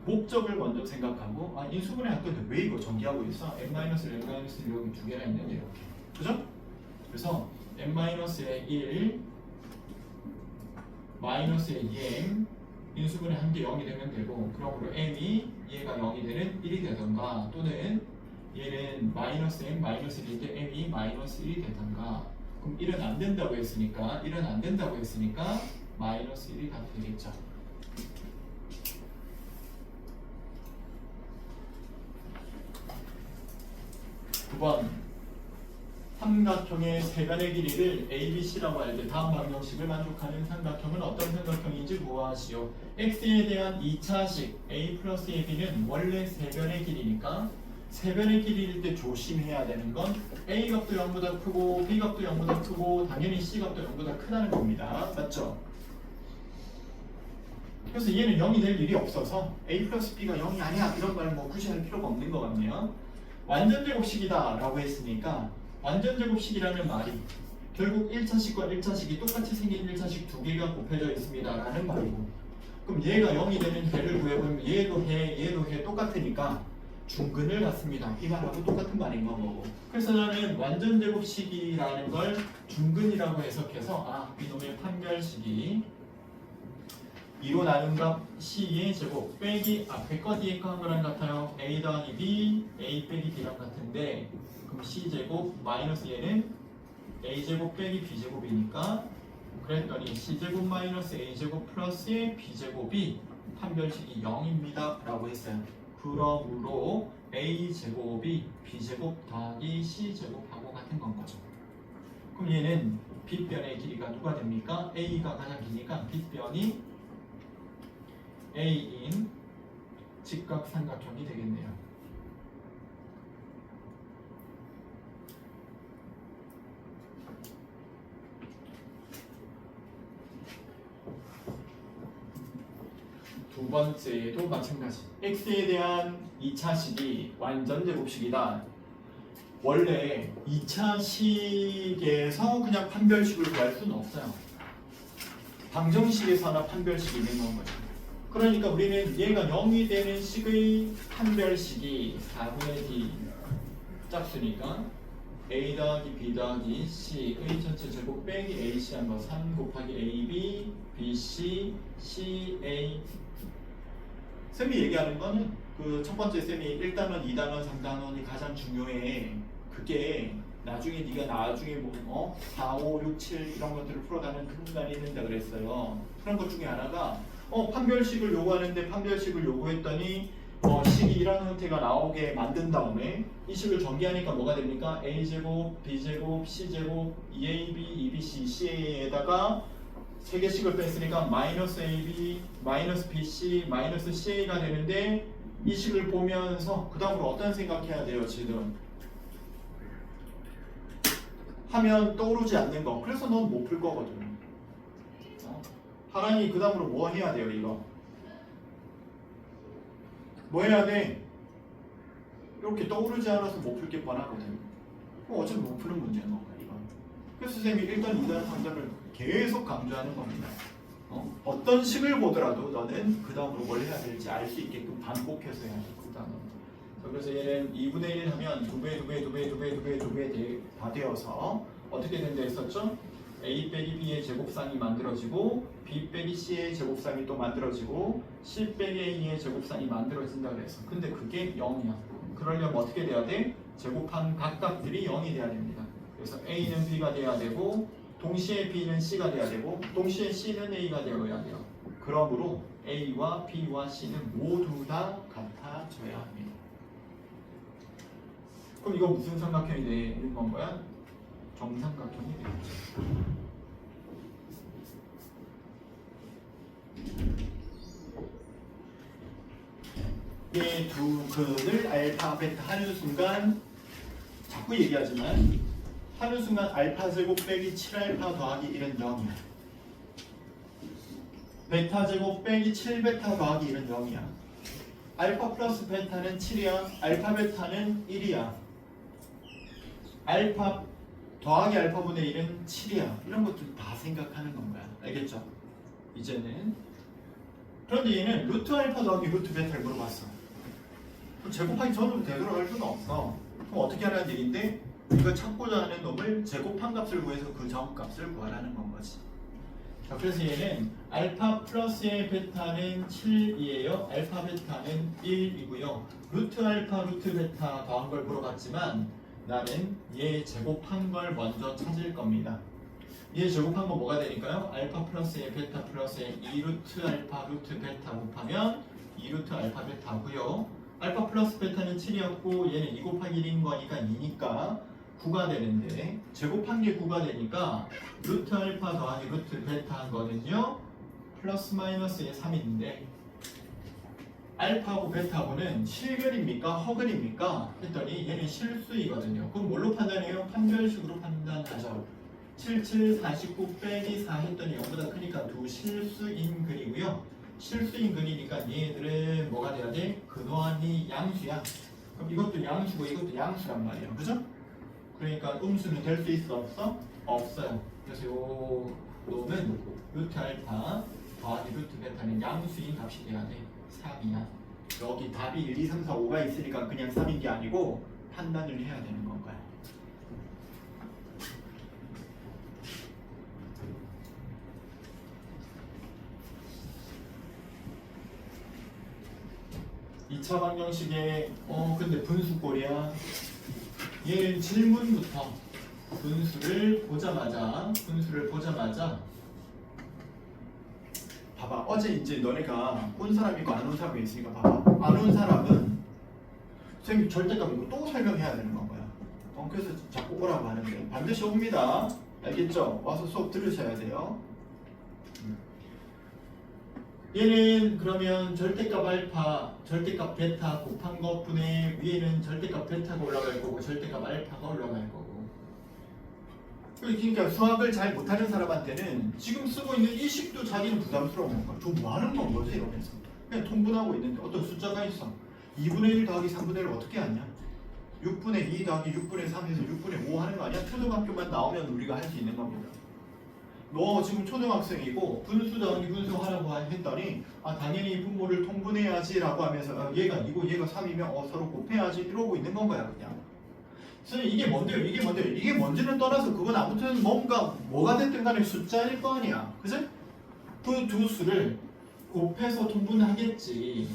목적을 먼저 생각하고 인수분해 할 건데 왜 이거 전개하고 있어? n-1, n-1 여기 두 개나 있는데 이렇게. 그죠? 그래서 n-의 1 마이너스의 2m 인수분해 한 개 0이 되면 되고 그러므로 m이 얘가 0이 되는 1이 되던가 또는 얘는 마이너스 m 마이너스 1일 때 m이 마이너스 1이 되던가 그럼 1은 안 된다고 했으니까 마이너스 1이 다 되겠죠. 두 번 삼각형의 세변의 길이를 ABC라고 할 때 다음 방정식을 만족하는 삼각형은 어떤 삼각형인지 구하시오. x에 대한 2차식 a 플러스 ab는 원래 세변의 길이니까 세변의 길이일 때 조심해야 되는 건 a 값도 0보다 크고 b 값도 0보다 크고 당연히 c 값도 0보다 크다는 겁니다. 맞죠? 그래서 얘는 0이 될 일이 없어서 a 플러스 b가 0이 아니야 이런 말 뭐 굳이 할 필요가 없는 것 같네요. 완전제곱식이다 라고 했으니까 완전제곱식이라는 말이 결국 1차식과 1차식이 똑같이 생긴 1차식 두 개가 곱해져 있습니다 라는 말이고 그럼 얘가 0이 되는 해를 구해보면 얘도 해 똑같으니까 중근을 갖습니다. 이 말하고 똑같은 말인 거고 그래서 나는 완전제곱식이라는 걸 중근이라고 해석해서 이놈의 판별식이 2로 나눈 값 C의 제곱 빼기 앞에 거 뒤에 거 한 거랑 같아요. A 더하기 B, A 빼기 B랑 같은데 그럼 C제곱 마이너스 얘는 A제곱 빼기 B제곱이니까 그랬더니 C제곱 마이너스 A제곱 플러스의 B제곱이 판별식이 0입니다 라고 했어요. 그러므로 a제곱이 b제곱 더하기 c제곱하고 같은 건 거죠. 그럼 얘는 빗변의 길이가 누가 됩니까? a가 가장 기니까 빗변이 a인 직각삼각형이 되겠네요. 두 번째도 마찬가지. x에 대한 2차식이 완전 제곱식이다. 원래 2차식에서 그냥 판별식을 구할 수는 없어요. 방정식에서 하나 판별식이 있는 건 거죠. 그러니까 우리는 얘가 0이 되는 식의 판별식이 4분의 d 짝수니까 a 더하기 b 더하기 c의 전체 제곱 빼기 ac 한 거 3 곱하기 ab bc ca. 쌤이 얘기하는 거는 그 첫 번째 쌤이 1단원, 2단원, 3단원이 가장 중요해. 그게 나중에 네가 나중에 뭐 4, 5, 6, 7 이런 것들을 풀어가는 그 공간이 된다 그랬어요. 그런 것 중에 하나가 판별식을 요구하는데 판별식을 요구했더니 식이 이런 형태가 나오게 만든 다음에 이 식을 전개하니까 뭐가 됩니까? a제곱, b제곱, c제곱, 2ab, 2bc, ca에다가 세 개씩을 뺐으니까 마이너스 ab, 마이너스 bc, 마이너스 ca가 되는데 이 식을 보면서 그 다음으로 어떤 생각해야 돼요 지금? 하면 떠오르지 않는 거. 그래서 넌 못 풀 거거든. 하랑이 그 다음으로 뭐 해야 돼요 이거? 뭐 해야 돼? 이렇게 떠오르지 않아서 못 풀 게 뻔하거든. 어차피 못 푸는 문제야 너가 이거. 그래서 선생님이 1단, 2단, 3단을 계속 강조하는 겁니다. 어떤 식을 보더라도 너는 그 다음으로 뭘 해야 될지 알 수 있게끔 반복해서 해야 돼. 그 다음은. 그래서 얘는 2분의 1 하면 2배 다 되어서 어떻게 된다 했었죠? a 빼기 b의 제곱상이 만들어지고 b 빼기 c의 제곱상이 또 만들어지고 c 빼기 a의 제곱상이 만들어진다 그래서. 근데 그게 0이야. 그러려면 어떻게 돼야 돼? 제곱한 각각들이 0이 돼야 됩니다. 그래서 a는 b가 돼야 되고 동시에 b는 c가 돼야 되고 동시에 c는 a가 되어야 돼요. 그러므로 a와 b와 c는 모두 다 같아져야 합니다. 그럼 이거 무슨 삼각형이 되는 건가요? 정삼각형이 되겠죠. 이 두 근을 알파, 베타 하는 순간 자꾸 얘기하지만 하는 순간 알파 제곱 빼기 7알파 더하기 1은 0이야. 베타 제곱 빼기 7베타 더하기 1은 0이야. 알파 플러스 베타는 7이야. 알파 베타는 1이야. 알파 더하기 알파분의 1은 7이야. 이런 것들 다 생각하는 건가요? 알겠죠? 이제는. 그런데 얘는 루트 알파 더하기 루트 베타를 물어봤어. 제곱하기 전으로 되돌아갈 수는 없어. 그럼 어떻게 하라는 얘기인데 이거 찾고자 하는 놈을 제곱한 값을 구해서 그 정값을 구하라는 건 거지. 자, 그래서 얘는 알파 플러스의 베타는 7이에요. 알파 베타는 1이고요. 루트 알파 루트 베타 더한 걸 물어봤지만 나는 얘 제곱한 걸 먼저 찾을 겁니다. 얘 제곱한 건 뭐가 되니까요? 알파 플러스의 베타 플러스의 2루트 알파 루트 베타 곱하면 2루트 알파 베타고요. 알파 플러스 베타는 7이었고 얘는 2 곱하기 1인 거니까 2니까 9가 되는데 제곱한 게 9가 되니까 루트 알파 더하기 루트 베타 한 거는요 플러스 마이너스의 3인데 알파하고 베타하고는 실근입니까? 허근입니까? 했더니 얘는 실수이거든요. 그럼 뭘로 판단해요? 판별식으로 판단하죠. 77, 49 빼기 4 했더니 0보다 크니까 두 실수인 근이고요. 실수인 근이니까 얘들은 뭐가 돼야 돼? 근원이 양수야. 그럼 이것도 양수고 이것도 양수란 말이에요. 그죠? 그러니까 음수는 될 수 있어? 없어? 없어요. 그래서 요 놈은 루트 알파 더하기 루트 베타는 양수인 값이 돼야 돼. 3이야. 여기 답이 1, 2, 3, 4, 5가 있으니까 그냥 3인 게 아니고 판단을 해야 되는 건가요? 이 2차 방정식의 근데 분수꼴이야. 얘는 질문부터 분수를 보자마자 봐봐. 어제 이제 너네가 온 사람 있고 안 온 사람이 있으니까 봐봐. 안 온 사람은 선생님 절대값 이거 또 설명해야 되는 건 거야. 그래서 자꾸 오라고 하는데 반드시 옵니다. 알겠죠? 와서 수업 들으셔야 돼요. 얘는 그러면 절대값 알파, 절대값 베타 곱한 것분의 위에는 절대값 베타가 올라갈 거고 절대값 알파가 올라갈 거고. 그러니까 수학을 잘 못하는 사람한테는 지금 쓰고 있는 이 식도 자기는 부담스러운 건가? 좀 많은 건 뭐지? 이러면서 그냥 통분하고 있는데 어떤 숫자가 있어. 2분의 1 더하기 3분의 1을 어떻게 하냐? 6분의 2 더하기 6분의 3에서 6분의 5 하는 거 아니야? 초등학교만 나오면 우리가 할 수 있는 겁니다. 너 지금 초등학생이고 분수 더하기 분수 하라고 했더니 당연히 분모를 통분해야지 라고 하면서 얘가 2고 얘가 3이면 서로 곱해야지 이러고 있는 건 거야 그냥. 선생님 이게 뭔데요? 이게 뭔데요? 이게 뭔지는 떠나서 그건 아무튼 뭐가 됐든 간에 숫자일 거 아니야. 그치? 그 두 수를 곱해서 통분하겠지.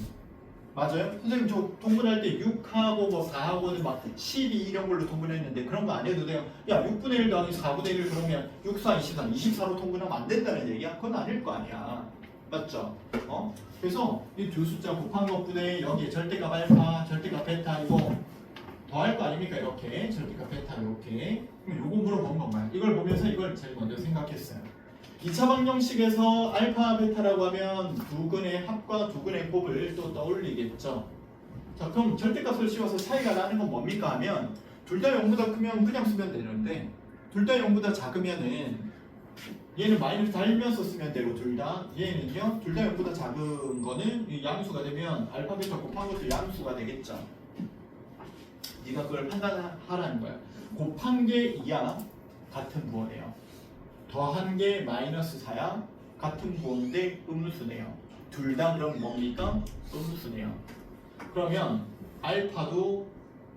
맞아요? 선생님 저 통분할 때 6하고 뭐 4하고는 막 12 이런 걸로 통분했는데 그런 거 안 해도 돼요. 야 6분의 1 더하기 4분의 1 그러면 6, 4, 24, 24로 통분하면 안 된다는 얘기야? 그건 아닐 거 아니야. 맞죠? 그래서 이 두 숫자 곱한 것분의 여기에 절대값 알파, 절대값 베타 이거 더할 거 아닙니까? 이렇게 절대값 베타 이렇게. 그럼 요거 물어본 건가요? 이걸 보면서 이걸 제일 먼저 생각했어요. 2차 방정식에서 알파, 베타라고 하면 두 근의 합과 두 근의 곱을 또 떠올리겠죠. 자, 그럼 절대값을 씌워서 차이가 나는 건 뭡니까 하면 둘 다 0보다 크면 그냥 쓰면 되는데 둘 다 0보다 작으면은 얘는 마이너스 달면서 쓰면 되고 둘 다 얘는요 둘 다 0보다 작은 거는 이 양수가 되면 알파, 베타 곱한 것도 양수가 되겠죠. 네가 그걸 판단하라는 거야. 곱한 게 2야 같은 부호네요. 더한 게 마이너스 4야 같은 부호인데 음수네요. 둘 다 그럼 뭡니까? 음수네요. 그러면 알파도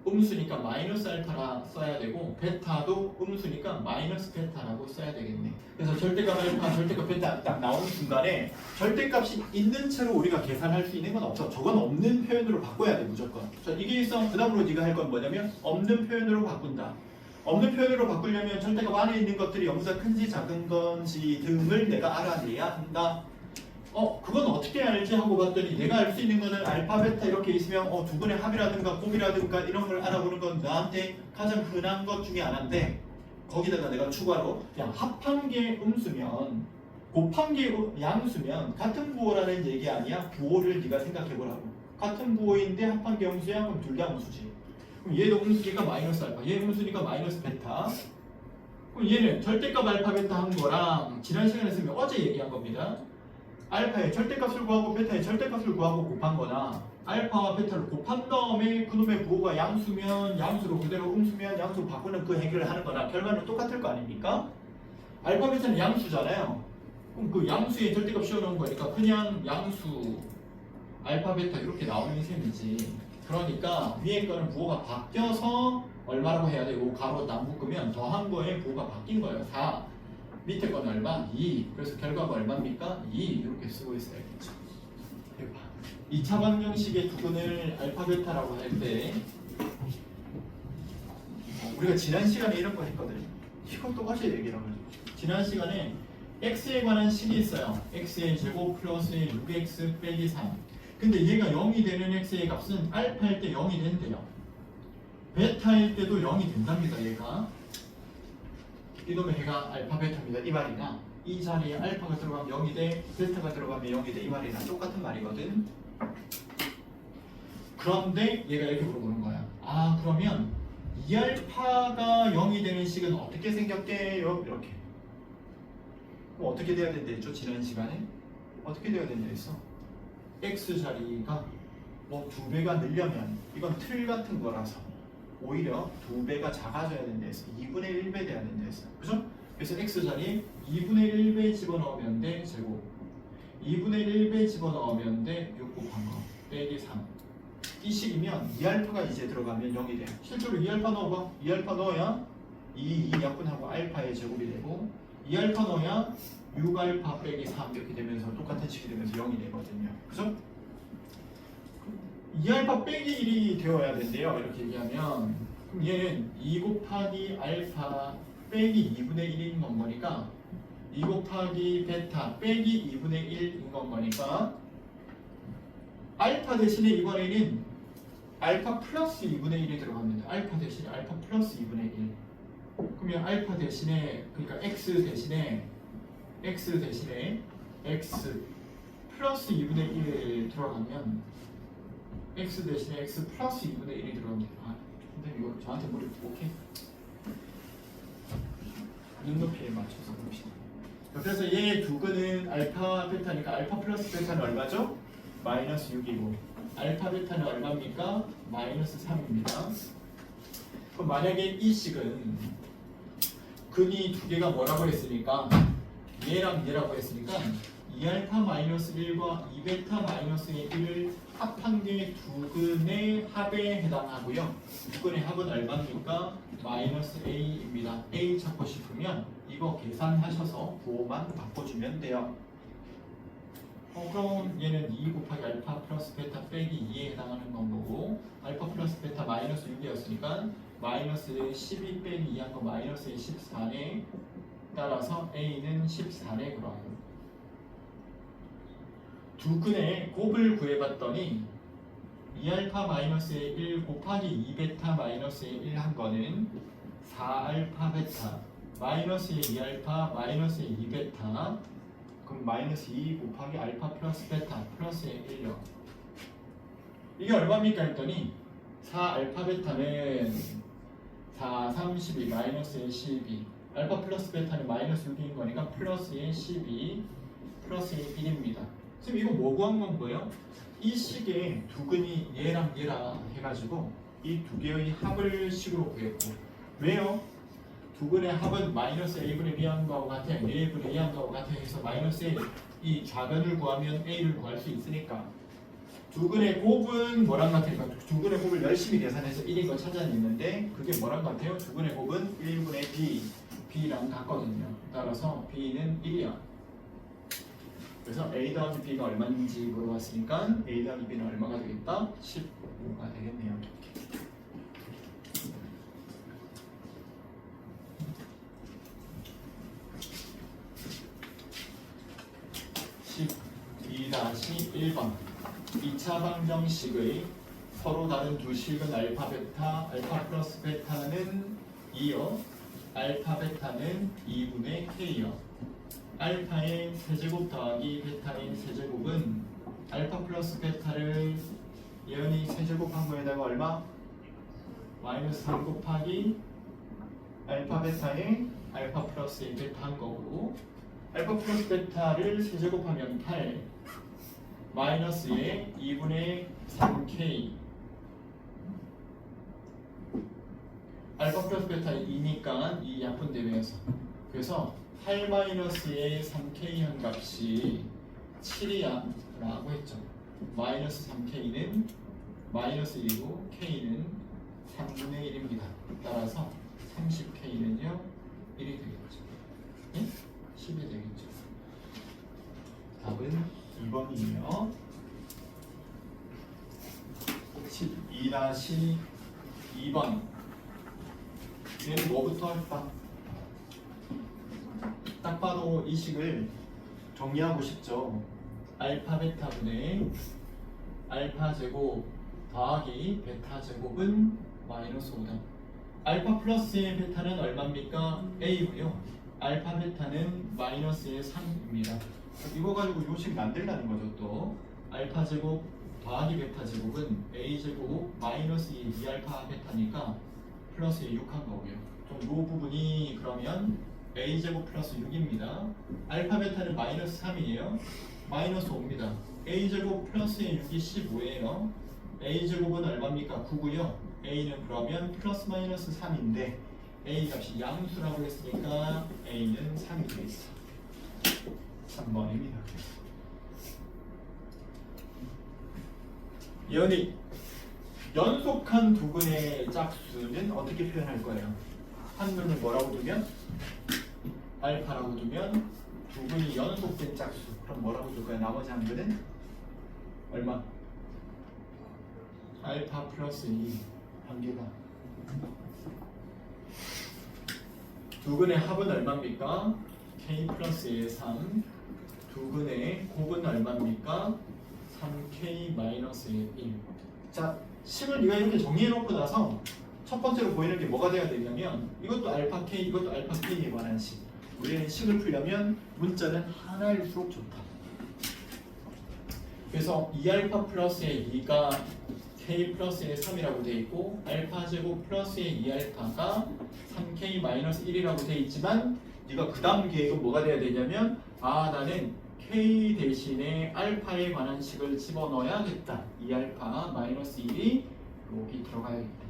음수니까 마이너스 알파라 써야 되고 베타도 음수니까 마이너스 베타라고 써야 되겠네. 그래서 절대값 알파, 절대값 베타 딱 나오는 순간에 절대값이 있는 채로 우리가 계산할 수 있는 건 없어. 저건 없는 표현으로 바꿔야 돼 무조건. 자, 이게 있어. 그 다음으로 네가 할 건 뭐냐면 없는 표현으로 바꾼다. 없는 표현으로 바꾸려면 절대값 안에 있는 것들이 0보다 큰지 작은 건지 등을 내가 알아내야 한다. 그건 어떻게 알지 하고 봤더니 내가 알 수 있는 거는 알파, 베타 이렇게 있으면 두 분의 합이라든가 곱이라든가 이런 걸 알아보는 건 나한테 가장 흔한 것 중에 하나인데 거기다가 내가 추가로 그냥 합한 게 음수면 곱한 게 양수면 같은 부호라는 얘기 아니야? 부호를 네가 생각해보라고. 같은 부호인데 합한 게 음수야? 그럼 둘 다 음수지. 그럼 얘도 음수니까 마이너스 알파, 얘 음수니까 마이너스 베타. 그럼 얘는 절대값 알파, 베타 한 거랑 지난 시간에 쓰면 어제 얘기한 겁니다. 알파의 절대값을 구하고 베타의 절대값을 구하고 곱한 거나 알파와 베타를 곱한 다음에 그놈의 부호가 양수면 양수로 그대로 음수면 양수로 바꾸는 그 해결을 하는 거나 결과는 똑같을 거 아닙니까? 알파, 베타는 양수잖아요. 그럼 그 양수의 절대값 씌워놓은 거니까 그냥 양수 알파, 베타 이렇게 나오는 셈이지. 그러니까 위에 거는 부호가 바뀌어서 얼마라고 해야 되고 가로 안 묶으면 더한 거에 부호가 바뀐 거예요. 4. 밑에 건 얼마? 2. 그래서 결과가 얼마입니까? 2. 이렇게 쓰고 있어야겠죠. 2차 방정식의 두근을 알파, 베타라고 할 때 우리가 지난 시간에 이런 거 했거든요. 이건 똑같이 얘기를 하죠. 지난 시간에 x에 관한 식이 있어요. x의 제곱 플러스 6x 빼기 3. 근데 얘가 0이 되는 x의 값은 알파일 때 0이 된대요. 베타일 때도 0이 된답니다. 얘가 이놈의 해가 알파, 베타입니다. 이 말이나 이 자리에 알파가 들어가면 0이 돼, 베타가 들어가면 0이 돼. 이 말이나 똑같은 말이거든. 그런데 얘가 이렇게 물어보는 거야. 그러면 2알파가 0이 되는 식은 어떻게 생겼게요? 이렇게. 그럼 어떻게 돼야 된댔죠? 지난 시간에? 어떻게 돼야 된댔어? x 자리가 뭐 2배가 늘려면 이건 틀 같은 거라서 오히려 2배가 작아져야 된다 했어. 2분의 1배 돼야 된다 했어. 그죠? 그래서 x 자리에 2분의 1배 집어넣으면 돼. 제곱 2분의 1배 집어넣으면 돼. 6 곱한 거 빼기 3. 이 식이면 2알파가 이제 들어가면 0이 돼. 실제로 2알파 넣어봐. 2알파 넣어야 2 약분하고 알파의 제곱이 되고 2알파 넣어야 6알파 빼기 3 이렇게 되면서 똑같은 식이 되면서 0이 되거든요. 그죠? 2알파 빼기 1이 되어야 된대요. 이렇게 얘기하면 그럼 얘는 2 곱하기 알파 빼기 2분의 1인 건 뭐니까 2 곱하기 베타 빼기 2분의 1인 건 거니까 알파 대신에 이번에는 알파 플러스 2분의 1이 들어갑니다. 알파 대신에 알파 플러스 2분의 1. 그러면 알파 대신에 그러니까 x 대신에 x 플러스 2분의 1 들어가면 x 대신에 x 플러스 2분의 1이 들어갑니다. 아, 근데 이거 저한테 머리 오케이? 눈높이에 맞춰서 봅시다. 그래서 얘 두근은 알파 베타니까 알파 플러스 베타는 얼마죠? 마이너스 6이고 알파 베타는 얼마입니까? 마이너스 3입니다. 그럼 만약에 이 식은 근이 두 개가 뭐라고 했으니까 얘랑 얘라고 했으니까 2알파 마이너스 1과 2베타 마이너스 1을 합한 게 두 근의 합에 해당하고요. 두 근의 합은 얼마입니까? 마이너스 a입니다. a 찾고 싶으면 이거 계산하셔서 부호만 바꿔주면 돼요. 그럼 얘는 2 곱하기 알파 플러스 베타 빼기 2에 해당하는 건 거고 알파 플러스 베타 마이너스 6이었으니까 마이너스 12 빼기 2 한 거 마이너스 14네. 따라서 a는 14네 그럼. 두 근의 곱을 구해봤더니 2알파 마이너스의 1 곱하기 2베타 마이너스의 1 한 거는 4알파 베타 마이너스의 2알파 마이너스의 2베타 그럼 마이너스 2 곱하기 알파 플러스 베타 플러스의 1요. 이게 얼마입니까 했더니 4알파 베타는 4, 32 마이너스의 12 알파 플러스 베타는 마이너스 6인 거니까 플러스의 12 플러스의 1입니다. 지금 이거 뭐 구한 건 거예요? 이 식의 두 근이 얘랑 얘랑 해가지고 이 두 개의 합을 식으로 구했고 왜요? 두 근의 합은 마이너스 a분의 b한 거하고 같아 a분의 2한 거하고 같아 해서 마이너스 a 이 좌변을 구하면 a를 구할 수 있으니까 두 근의 곱은 뭐랑 같으니까 두 근의 곱을 열심히 계산해서 1인 거 찾아냈는데 그게 뭐랑 같아요? 두 근의 곱은 1분의 b랑 같거든요. 따라서 b는 1이야. 그래서 a 더하기 b가 얼마인지 물어봤으니까 a 더하기 b는 얼마가 되겠다? 15가 되겠네요. 12-1번 2차 방정식의 서로 다른 두 식은 알파 베타, 알파 플러스 베타는 2요. 알파 베타는 2분의 k요. 알파의 세제곱 더하기 베타의 세제곱은 알파 플러스 베타를 예언이 세제곱한 거에다가 얼마? 마이너스 3 곱하기 알파 베타의 알파 플러스 베타 한 거고 알파 플러스 베타를 세제곱하면 8 마이너스의 2분의 3k 알파 플러스 베타의 2니까 이 약분되면서 그래서 8 마이너스의 3k 한 값이 7이야 라고 했죠. 마이너스 3k는 마이너스 1이고 k는 3분의 1입니다. 따라서 30k는요 1이 되겠죠. 예? 10이 되겠죠. 답은 2번이에요. 12-2번 얘는 뭐부터 할까? 딱 봐도 이 식을 정리하고 싶죠. 알파 베타 분의 알파 제곱 더하기 베타 제곱은 마이너스 5다. 알파 플러스의 베타는 얼마입니까? a고요. 알파 베타는 마이너스의 3입니다. 이거 가지고 요 식 만들라는 거죠. 또 알파 제곱 더하기 베타 제곱은 a 제곱 마이너스 2알파 베타니까 플러스의 6한 거고요. 좀 요 부분이 그러면 a 제곱 플러스 6입니다. 알파 베타는 마이너스 3이에요. 마이너스 5입니다. a 제곱 플러스의 6이 15예요. a 제곱은 얼마입니까? 9고요. a는 그러면 플러스 마이너스 3인데 a 값이 양수라고 했으니까 a는 3이 되겠어. 3번입니다. 예언이 연속한 두 근의 짝수는 어떻게 표현할 거예요? 한 근을 뭐라고 두면? 알파라고 두면 두 근이 연속된 짝수. 그럼 뭐라고 둘까요? 나머지 한 근은? 얼마? 알파 플러스 2 한 개가. 두 근의 합은 얼마입니까? k 플러스 1, 3 두근의 곱은 얼마입니까? 3k 마이너스 1. 자, 식을 네가 이렇게 정리해놓고 나서 첫 번째로 보이는 게 뭐가 돼야 되냐면 이것도 알파 k, 이것도 알파 k에 관한 식. 우리는 식을 풀려면 문자는 하나일수록 좋다. 그래서 2알파 플러스의 2가 k 플러스의 3이라고 되어 있고 알파 제곱 플러스의 2알파가 3k 마이너스 1이라고 되어 있지만 네가 그 다음 계획은 뭐가 돼야 되냐면 나는 k 대신에 알파에 관한 식을 집어넣어야겠다. 2알파 마이너스 1이 여기 들어가야겠다.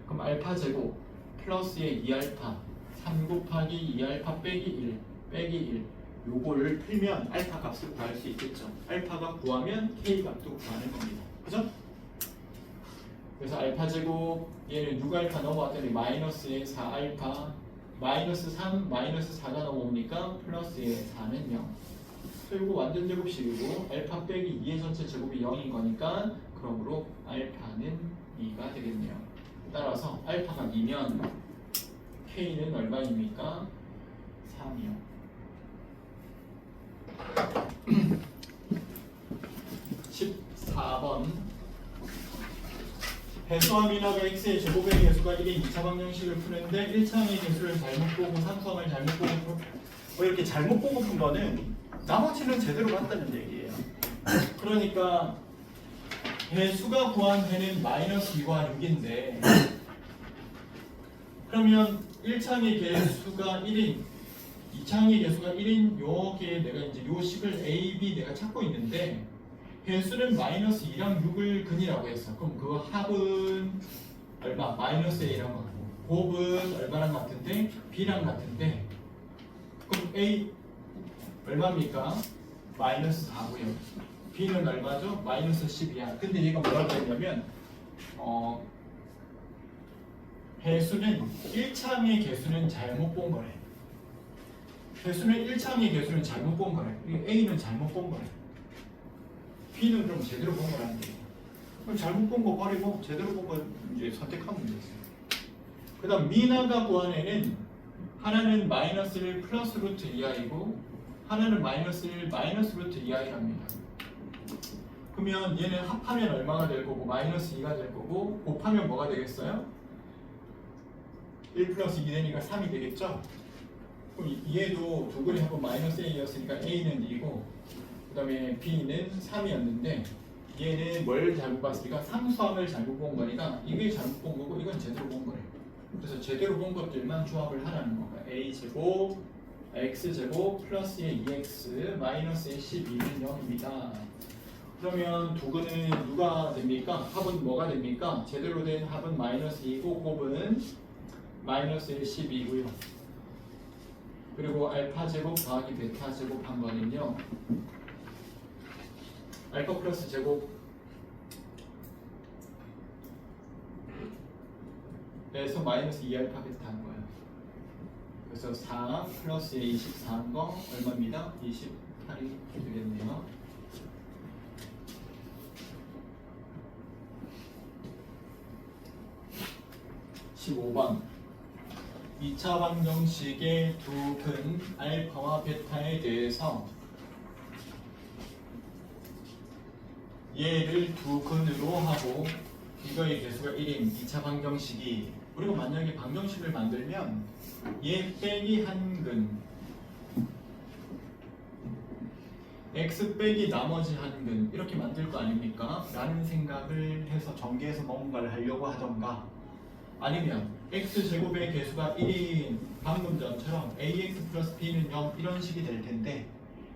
그럼 알파 제곱 플러스의 2알파 3 곱하기 2알파 빼기 1 빼기 1 요거를 풀면 알파 값을 구할 수 있겠죠. 알파가 구하면 k 값도 구하는 겁니다. 그죠? 그래서 알파 제곱 얘는 6알파 넘어왔더니 마이너스의 4알파 마이너스 3 마이너스 4가 넘어오니까 플러스의 4는 0. 그리고 완전 제곱식이고 알파 빼기 2의 전체 제곱이 0인 거니까 그러므로 알파는 2가 되겠네요. 따라서 알파가 2면 k는 얼마입니까? 3이요. 14번 배수와 미나가 x의 제곱의 개수가 1인 2차 방정식을 푸는데 1차항의 개수를 잘못 보고 3차항을 잘못 보고 이렇게 잘못 보고 푼 거는 나머지는 제대로 봤다는 얘기예요. 그러니까 배수가 구한 배는 마이너스 2과 6인데 그러면 1차항의 개수가 1인 2차항의 개수가 1인 요게 내가 이제 요 식을 A, B 내가 찾고 있는데 배수는 마이너스 2랑 6을 근이라고 했어. 그럼 그 합은 얼마? 마이너스 A랑 같고 곱은 얼마랑 같은데? B랑 같은데 그럼 A 얼마입니까? 마이너스 4고요. B는 얼마죠? 마이너스 10이야. 근데 얘가 뭐라고 했냐면 배수는 1차항의 개수는 잘못 본 거래. 배수는 1차항의 개수는 잘못 본 거래. A는 잘못 본 거래. B는 그럼 제대로 본 거라는 거예요. 그럼 잘못 본 거 버리고 제대로 본 거 이제 선택하면 되겠어요. 그 다음 미나가 구한 애는 하나는 마이너스 1 플러스 루트 2i고 하나는 마이너스 1 마이너스 루트 2i랍니다. 그러면 얘는 합하면 얼마가 될 거고 마이너스 2가 될 거고 곱하면 뭐가 되겠어요? 1 플러스 2 되니까 3이 되겠죠? 그럼 얘도 두근이 합은 마이너스 A였으니까 A는 2고 그 다음에 B는 3이었는데 얘는 뭘 잘못 봤으니까 상수함을 잘못 본 거니까 이게 잘못 본 거고 이건 제대로 본 거예요. 그래서 제대로 본 것들만 조합을 하라는 거가 A제곱 X제곱 플러스의 2X 마이너스의 12는 0입니다. 그러면 두근은 누가 됩니까? 합은 뭐가 됩니까? 제대로 된 합은 마이너스 2고 곱은 마이너스 12고요. 그리고 알파 제곱 더하기 베타 제곱 한 거는요. 알파 플러스 제곱 에서 마이너스 2알파 베타 한 거예요. 그래서 4 플러스에 24한 거 얼마입니다? 28이 되겠네요. (15번) 2차 방정식의 두 근 알파와 베타에 대해서 얘를 두 근으로 하고 이거의 개수가 1인 2차 방정식이 우리가 만약에 방정식을 만들면 얘 빼기 한 근 x 빼기 나머지 한 근 이렇게 만들 거 아닙니까? 라는 생각을 해서 전개해서 뭔가를 하려고 하던가 아니면 x제곱의 개수가 1인 방금 전처럼 ax 플러스 b는 0 이런 식이 될 텐데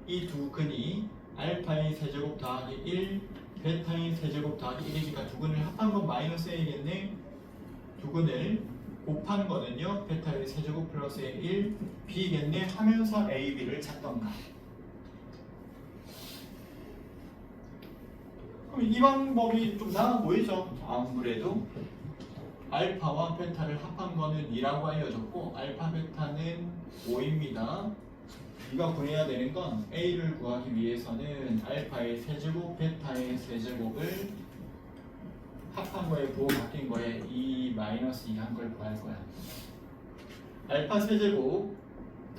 이 두 근이 알파의 세제곱 더하기 1 베타의 세제곱 더하기 1이니까 두 근을 합한 건 마이너스 a겠네. 두 근을 곱한 거는요 베타의 세제곱 플러스의 1 b겠네 하면서 a, b를 찾던가. 그럼 이 방법이 좀 나아 보이죠? 아무래도 알파와 베타를 합한 거는 2라고 알려졌고 알파 베타는 5입니다. 네가 구해야 되는 건 A를 구하기 위해서는 알파의 세제곱, 베타의 세제곱을 합한 거에 부호 바뀐 거에 2 마이너스 2 한 걸 구할 거야. 알파 세제곱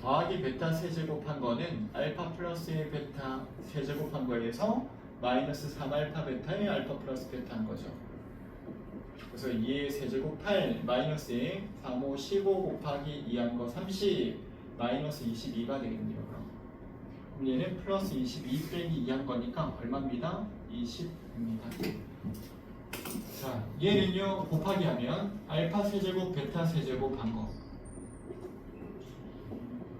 더하기 베타 세제곱한 거는 알파 플러스의 베타 세제곱한 거에서 마이너스 3알파 베타의 알파 플러스 베타한 거죠. 그래서 2의 세제곱 8 마이너스의 3, 5, 15 곱하기 2한 거 30 마이너스 22가 되겠네요. 그럼 얘는 플러스 22 빼기 2한 거니까 얼마입니다? 20입니다. 자, 얘는요 곱하기 하면 알파 세제곱 베타 세제곱 한 거,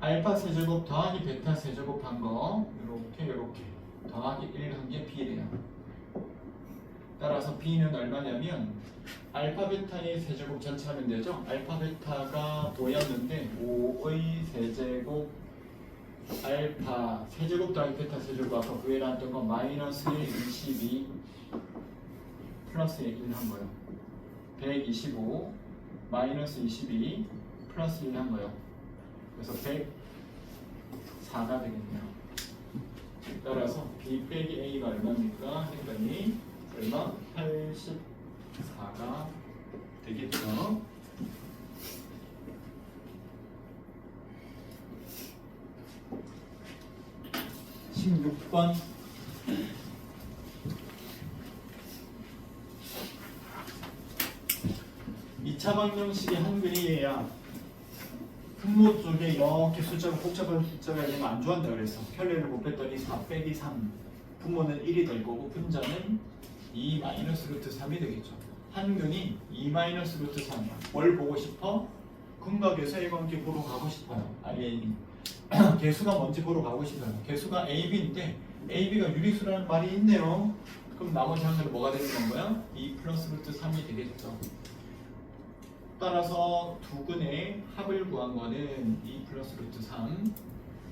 알파 세제곱 더하기 베타 세제곱 한 거, 이렇게 더하기 1 한 게 B래요. 따라서 B는 얼마냐면 알파 베타의 세제곱 전체 하면 되죠. 알파 베타가 5였는데 5의 세제곱 알파 세제곱 더하기 베타 세제곱 아까 구에 나왔던 거 마이너스 22 플러스 1 한 거예요. 125 마이너스 22 플러스 1 한 거예요. 그래서 104가 되겠네요. 따라서 B 빼기 A가 얼마입니까? 했더니 얼마? 84가 되겠죠. (16번) (2차) 방정식의 한글이에요. 분모 쪽에 이렇게 숫자가 복잡한 숫자가 있는 거 안 좋아한다 그래서 편례를 곱했더니 4 빼기 3 분모는 1이 될 거고 분자는 2 마이너스 루트 3이 되겠죠. 한근이 2 마이너스 루트 3이야. 뭘 보고 싶어? 근각에서 관계 보러 가고 싶어요. 아니 개수가 뭔지 보러 가고 싶어요. 개수가 AB인데 AB가 유리수라는 말이 있네요. 그럼 나머지 한글은 뭐가 되는 건가요? 2 플러스 루트 3이 되겠죠. 따라서 두근의 합을 구한 거는 2 플러스 루트 3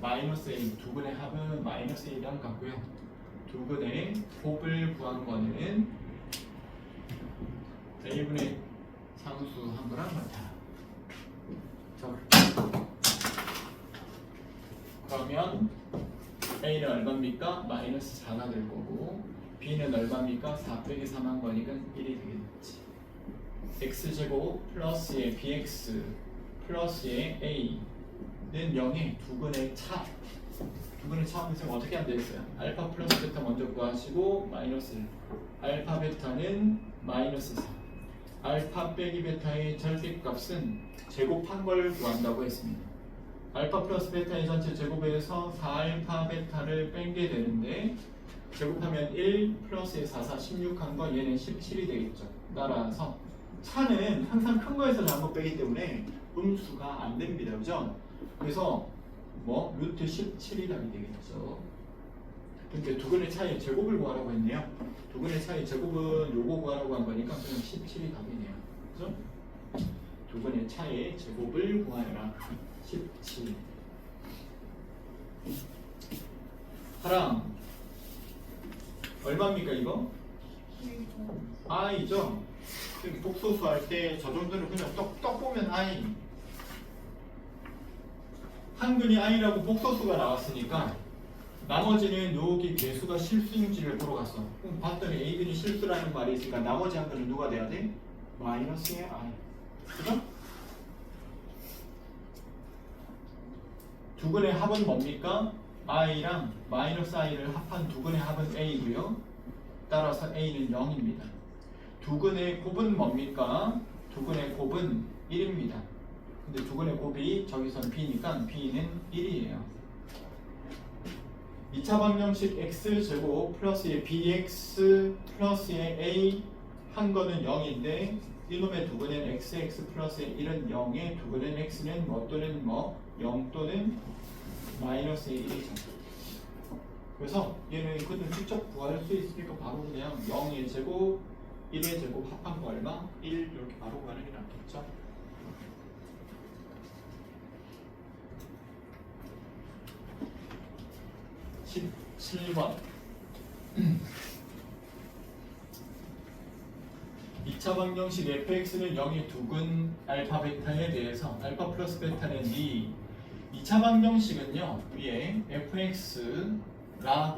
마이너스 A, 두근의 합은 마이너스 A랑 같고요. 두근의 곱을 구한 거는 A분의 상수한 거랑 같아요. 자, 그러면 A는 얼마입니까? 마이너스 4가 될 거고 B는 얼마입니까? 4 빼기 3 한 거니까 1이 되겠지. x제곱 플러스의 bx 플러스의 a는 0의 두근의 차. 두근의 차 하면서 어떻게 하면 되겠어요? 알파 플러스 베타 먼저 구하시고 마이너스 1. 알파 베타는 마이너스 4. 알파 빼기 베타의 절대값은 제곱한 걸 구한다고 했습니다. 알파 플러스 베타의 전체 제곱에서 4알파 베타를 뺀게 되는데 제곱하면 1 플러스의 4, 4, 16 한 거 얘는 17이 되겠죠. 따라서 차는 항상 큰 거에서 작은 거 빼기 때문에 음수가 안 됩니다. 그죠? 그래서 뭐 루트 17이 답이 되겠죠. 근데 두근의 차이의 제곱을 구하라고 했네요. 두근의 차이 제곱은 요거 구하라고 한 거니까 그냥 17이 답이네요. 그죠? 두근의 차이의 제곱을 구하라. 17. 하랑 얼마입니까 이거? i죠? 복소수 할 때 저 정도는 그냥 떡 보면 i. 한근이 i라고 복소수가 나왔으니까 나머지는 여기 개수가 실수인지를 보러 갔어. 그럼 봤더니 a근이 실수라는 말이 있으니까 나머지 한근은 누가 돼야 돼? 마이너스의 i. 그죠? 두근의 합은 뭡니까? i랑 마이너스 i를 합한 두근의 합은 a고요. 따라서 a는 0입니다. 두근의 곱은 뭡니까? 두근의 곱은 1입니다. 근데 두근의 곱이 저기선 b니까 b는 1이에요. 2차 방정식 x제곱 플러스의 bx 플러스의 a 한 거는 0인데 이놈의 두근은 xx 플러스의 1은 0에 두근은 x는 뭐 또는 뭐 0 또는 마이너스의 1이죠. 그래서 얘는 그들 직접 구할 수 있으니까 바로 그냥 0의 제곱 1의 제곱 합한 거 얼마? 1 이렇게 바로 구하는 게 낫겠죠? (17번) 2차 방정식 fx는 0의 두근 알파 베타에 대해서 알파 플러스 베타는 2. 2차 방정식은요 위에 fx라고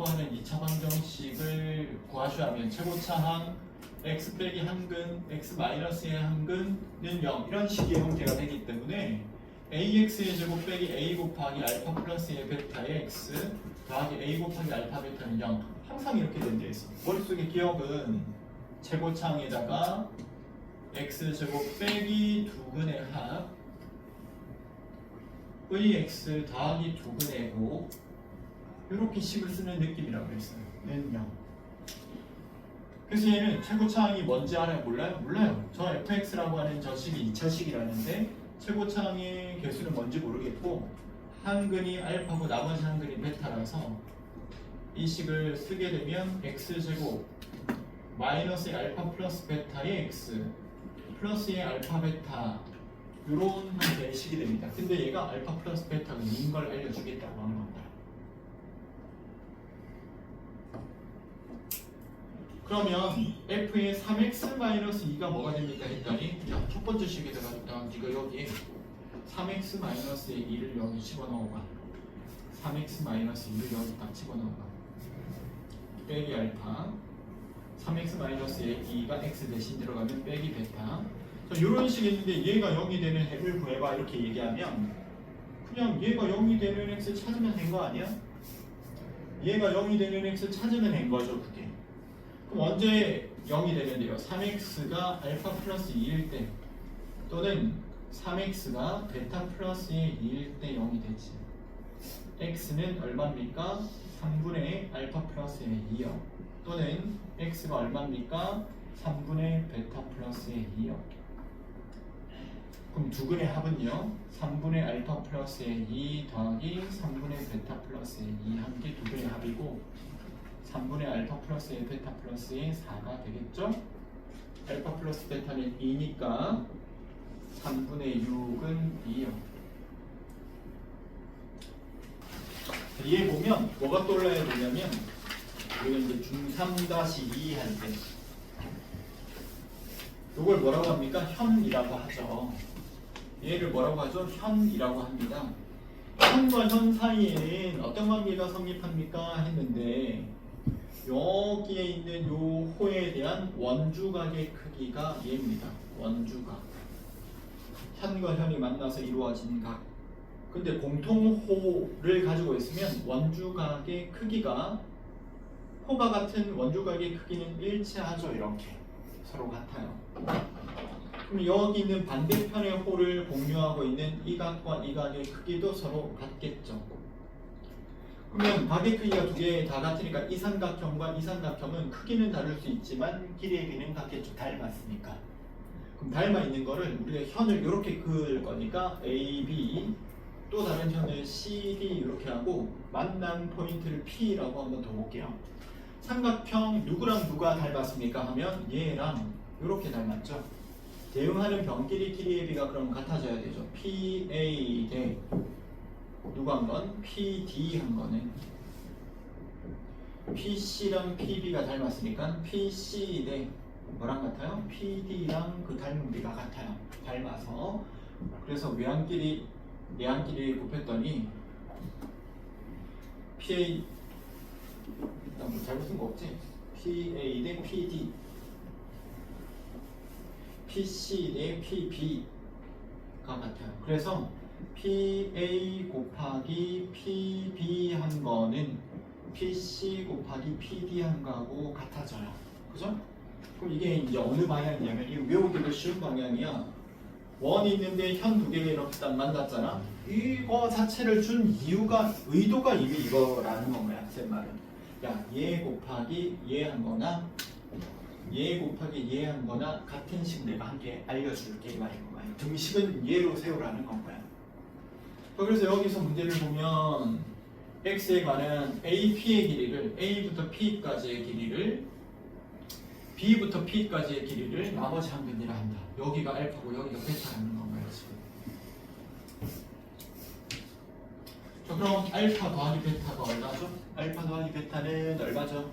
하는 2차 방정식을 구하셔야하면 최고차항 x 빼기 한근 x 마이너스의 한근은 0 이런 식의 형태가 되기 때문에 AX의 제곱 빼기 A 곱하기 알파 플러스 A 베타의 X 더하기 A 곱하기 알파 베타는 0. 항상 이렇게 된다 했어. 머릿속에 기억은 최고차항에다가 X 제곱 빼기 두근의 합 X 더하기 두근의 곱 이렇게 식을 쓰는 느낌이라고 했어요. 얘는 0. 그래서 얘는 최고차항이 뭔지 알아요? 몰라요? 몰라요. 저 fx라고 하는 저 식이 2차식이라는데 최고차항의 개수는 뭔지 모르겠고 한근이 알파고 나머지 한근이 베타라서 이 식을 쓰게 되면 x제곱 마이너스의 알파 플러스 베타의 x 플러스의 알파 베타 이런 형태의 식이 됩니다. 근데 얘가 알파 플러스 베타가 2인 걸 알려주겠다고 하는 겁니다. 그러면 f의 3x-2가 뭐가 됩니까 했더니 야, 첫 번째 식에다가 네가 여기에 3x-의 2를 여기 집어넣어봐. 3x-2를 여기 딱 집어넣어봐. 빼기 알파 3x-의 2가 x 대신 들어가면 빼기 베타. 이런 식이 있는데 얘가 0이 되는 해를 구해봐 이렇게 얘기하면 그냥 얘가 0이 되는 x 찾으면 된 거 아니야? 얘가 0이 되는 x 찾으면 된 거죠 그게. 그럼 언제 0이 되면 돼요? 3x가 알파 플러스 2일 때 또는 3x가 베타 플러스 2일 때 0이 되지. x는 얼마입니까? 3분의 알파 플러스 2요. 또는 x가 얼마입니까? 3분의 베타 플러스 2요. 그럼 두근의 합은요? 3분의 알파 플러스 2 더하기 3분의 베타 플러스 2 함께 두근의 합이고 3분의 알파 플러스 1 베타 플러스 4가 되겠죠? 알파 플러스 베타는 2니까 3분의 6은 2요. 얘 보면 뭐가 떠올라야 되냐면 이건 이제 중3-2 할 때 이걸 뭐라고 합니까? 현이라고 하죠. 얘를 뭐라고 하죠? 현이라고 합니다. 현과 현 사이에는 어떤 관계가 성립합니까? 했는데 여기에 있는 요 호에 대한 원주각의 크기가 얘입니다. 원주각. 현과 현이 만나서 이루어진 각. 근데 공통호를 가지고 있으면 원주각의 크기가 호가 같은 원주각의 크기는 일치하죠. 이렇게 서로 같아요. 그럼 여기 있는 반대편의 호를 공유하고 있는 이 각과 이 각의 크기도 서로 같겠죠. 그러면 각의 크기가 두 개 다 같으니까 이 삼각형과 이 삼각형은 크기는 다를 수 있지만 길이의 비는 같겠죠. 닮았으니까. 그럼 닮아 있는 거를 우리가 현을 이렇게 그을 거니까 A, B 또 다른 현을 C, D 이렇게 하고 만난 포인트를 P라고 한번 더 볼게요. 삼각형 누구랑 누가 닮았습니까? 하면 얘랑 이렇게 닮았죠. 대응하는 변끼리 길이의 비가 그럼 같아져야 되죠. PA 대 누가 한 건? PD 한 거는 PC랑 PB가 닮았으니까 PC 대 뭐랑 같아요? PD랑 그 닮은 비가 같아요. 닮아서 그래서 외항끼리 내항끼리 곱했더니 PA 뭐 잘못 쓴 거 없지? PA 대 PD PC 대 PB가 같아요. 그래서 PA 곱하기 PB 한 거는 PC 곱하기 PD 한 거하고 같아져요. 그죠? 그럼 이게 이제 어느 방향이냐면 이 외우기도 쉬운 방향이야. 원이 있는데 현 두 개가 이렇게 딱 만났잖아. 이거 자체를 준 이유가 의도가 이미 이거라는 건 거야. 제 말은. 야, 얘 곱하기 얘 한 거나 얘 곱하기 얘 한 거나 같은 식 내가 함께 알려줄게 이 말인 거야. 등식은 얘로 세우라는 건 거야. 그래서 여기서 문제를 보면 x에 관한 AP의 길이를 A부터 P까지의 길이를 B부터 P까지의 길이를 나머지 한 근이라 한다. 여기가 알파고 여기가 베타라는 건가요 지금? 자, 그럼 알파 더하기 베타가 얼마죠? 알파 더하기 베타는 얼마죠?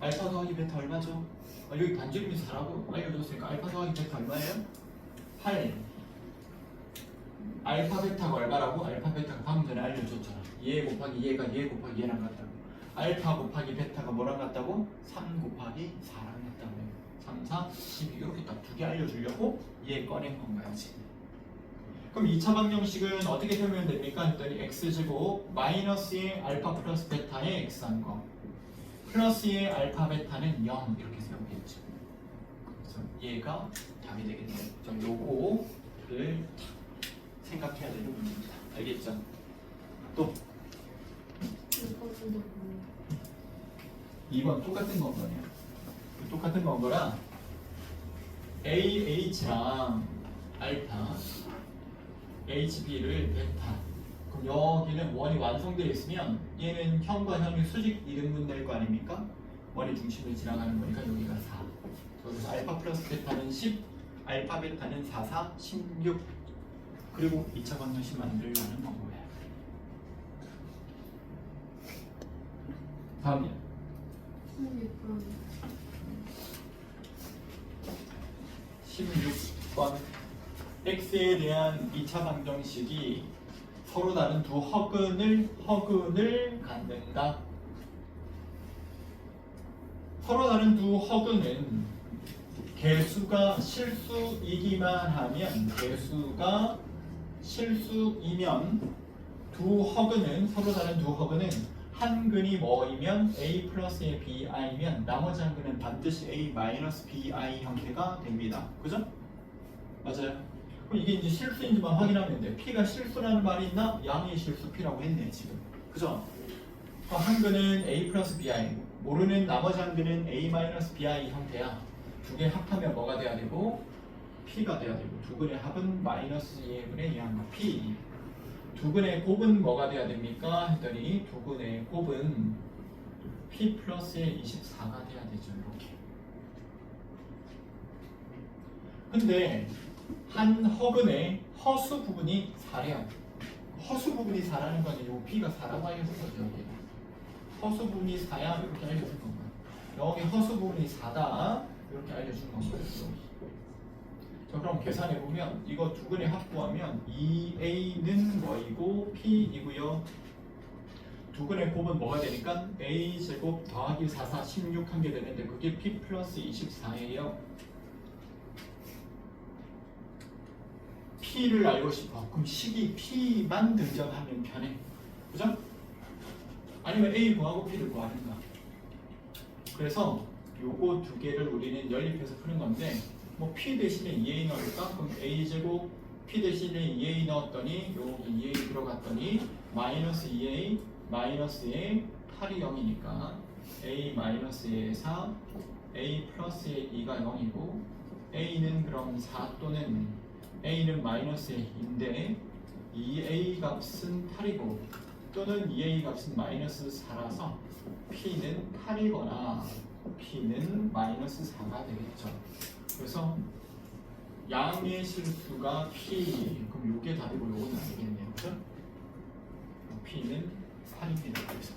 알파 더하기 베타 얼마죠? 여기 반지름이 4라고 알려줬으니까 알파 더하기 베타 얼마예요? 8. 알파 베타가 얼마라고? 알파 베타가 방금 전에 알려줬잖아. 얘 곱하기 얘가 얘 곱하기 얘랑 같다고. 알파 곱하기 베타가 뭐랑 같다고? 3 곱하기 4랑 같다고. 3, 4, 12 이렇게 딱 두 개 알려주려고 얘 꺼낸 건가요 지금? 그럼 2차 방정식은 어떻게 설명이 됩니까? 했더니 x제곱 마이너스의 알파 플러스 베타의 x한 거 플러스의 알파 베타는 0 이렇게 세우겠죠. 그래서 얘가 답이 되겠네요. 좀 요거를 생각해야 되는 문제입니다. 알겠죠? 또 2번 똑같은 건가요? 똑같은 건거라 AH랑 알파 HB를 베타 그럼 여기는 원이 완성되어 있으면 얘는 현과 현이 수직 이등분 될 거 아닙니까? 원의 중심을 지나가는 거니까 여기가 4 그래서 알파 플러스 베타는 10 알파 베타는 4, 4, 16 그리고 2차 방정식 만들려는 방법이에요. 다음이요. 16번 x에 대한 2차 방정식이 서로 다른 두 허근을 갖는다. 서로 다른 두 허근은 개수가 실수이기만 하면 개수가 실수이면 두 허근은 서로 다른 두 허근은 한 근이 뭐이면 a 플러스의 bi면 나머지 한 근은 반드시 a 마이너스 bi 형태가 됩니다. 그죠? 맞아요. 그럼 이게 이제 실수인지만 확인하면 돼. p가 실수라는 말이 있나? 양의 실수 p라고 했네 지금. 그죠? 한 근은 a 플러스 bi 모르는 나머지 한 근은 a 마이너스 bi 형태야. 두 개 합하면 뭐가 돼야 되고? p가 돼야 되고 두 근의 합은 마이너스 2분의 2항 p 두 근의 곱은 뭐가 돼야 됩니까? 했더니 두 근의 곱은 p 플러스의 24가 돼야 되죠. 이렇게. 근데 한 허근의 허수 부분이 4래요. 허수 부분이 4라는 건 이 p가 4라고 알려준 거죠. 여기. 허수 부분이 4야 이렇게 알려준 건가요? 여기 허수 부분이 4다 이렇게 알려준 건가요? 자 그럼 계산해보면 이거 두 근의 합구하면 2a는 뭐이고 p이고요. 두 근의 곱은 뭐가 되니까 a제곱 더하기 4, 4, 16 한 게 되는데 그게 p 플러스 24예요. p를 알고 싶어. 그럼 식이 p만 등장하면 편해. 그죠? 아니면 a 구하고 p를 구하는가. 그래서 요거 두 개를 우리는 연립해서 푸는 건데 뭐 p 대신에 2a 넣을까? 그럼 a제곱 p 대신에 2a 넣었더니 여기 2a 들어갔더니 마이너스 2a 마이너스에 8이 0이니까 a 마이너스에 4 a 플러스에 2가 0이고 a는 그럼 4 또는 a는 마이너스에 2인데 2a 값은 8이고 또는 2a 값은 마이너스 4라서 p는 8이거나 p는 마이너스 4가 되겠죠. 그래서 양의 실수가 p 그럼 요게 답이고 요건 아니겠네요. 그죠? p는 8입니다. 그래서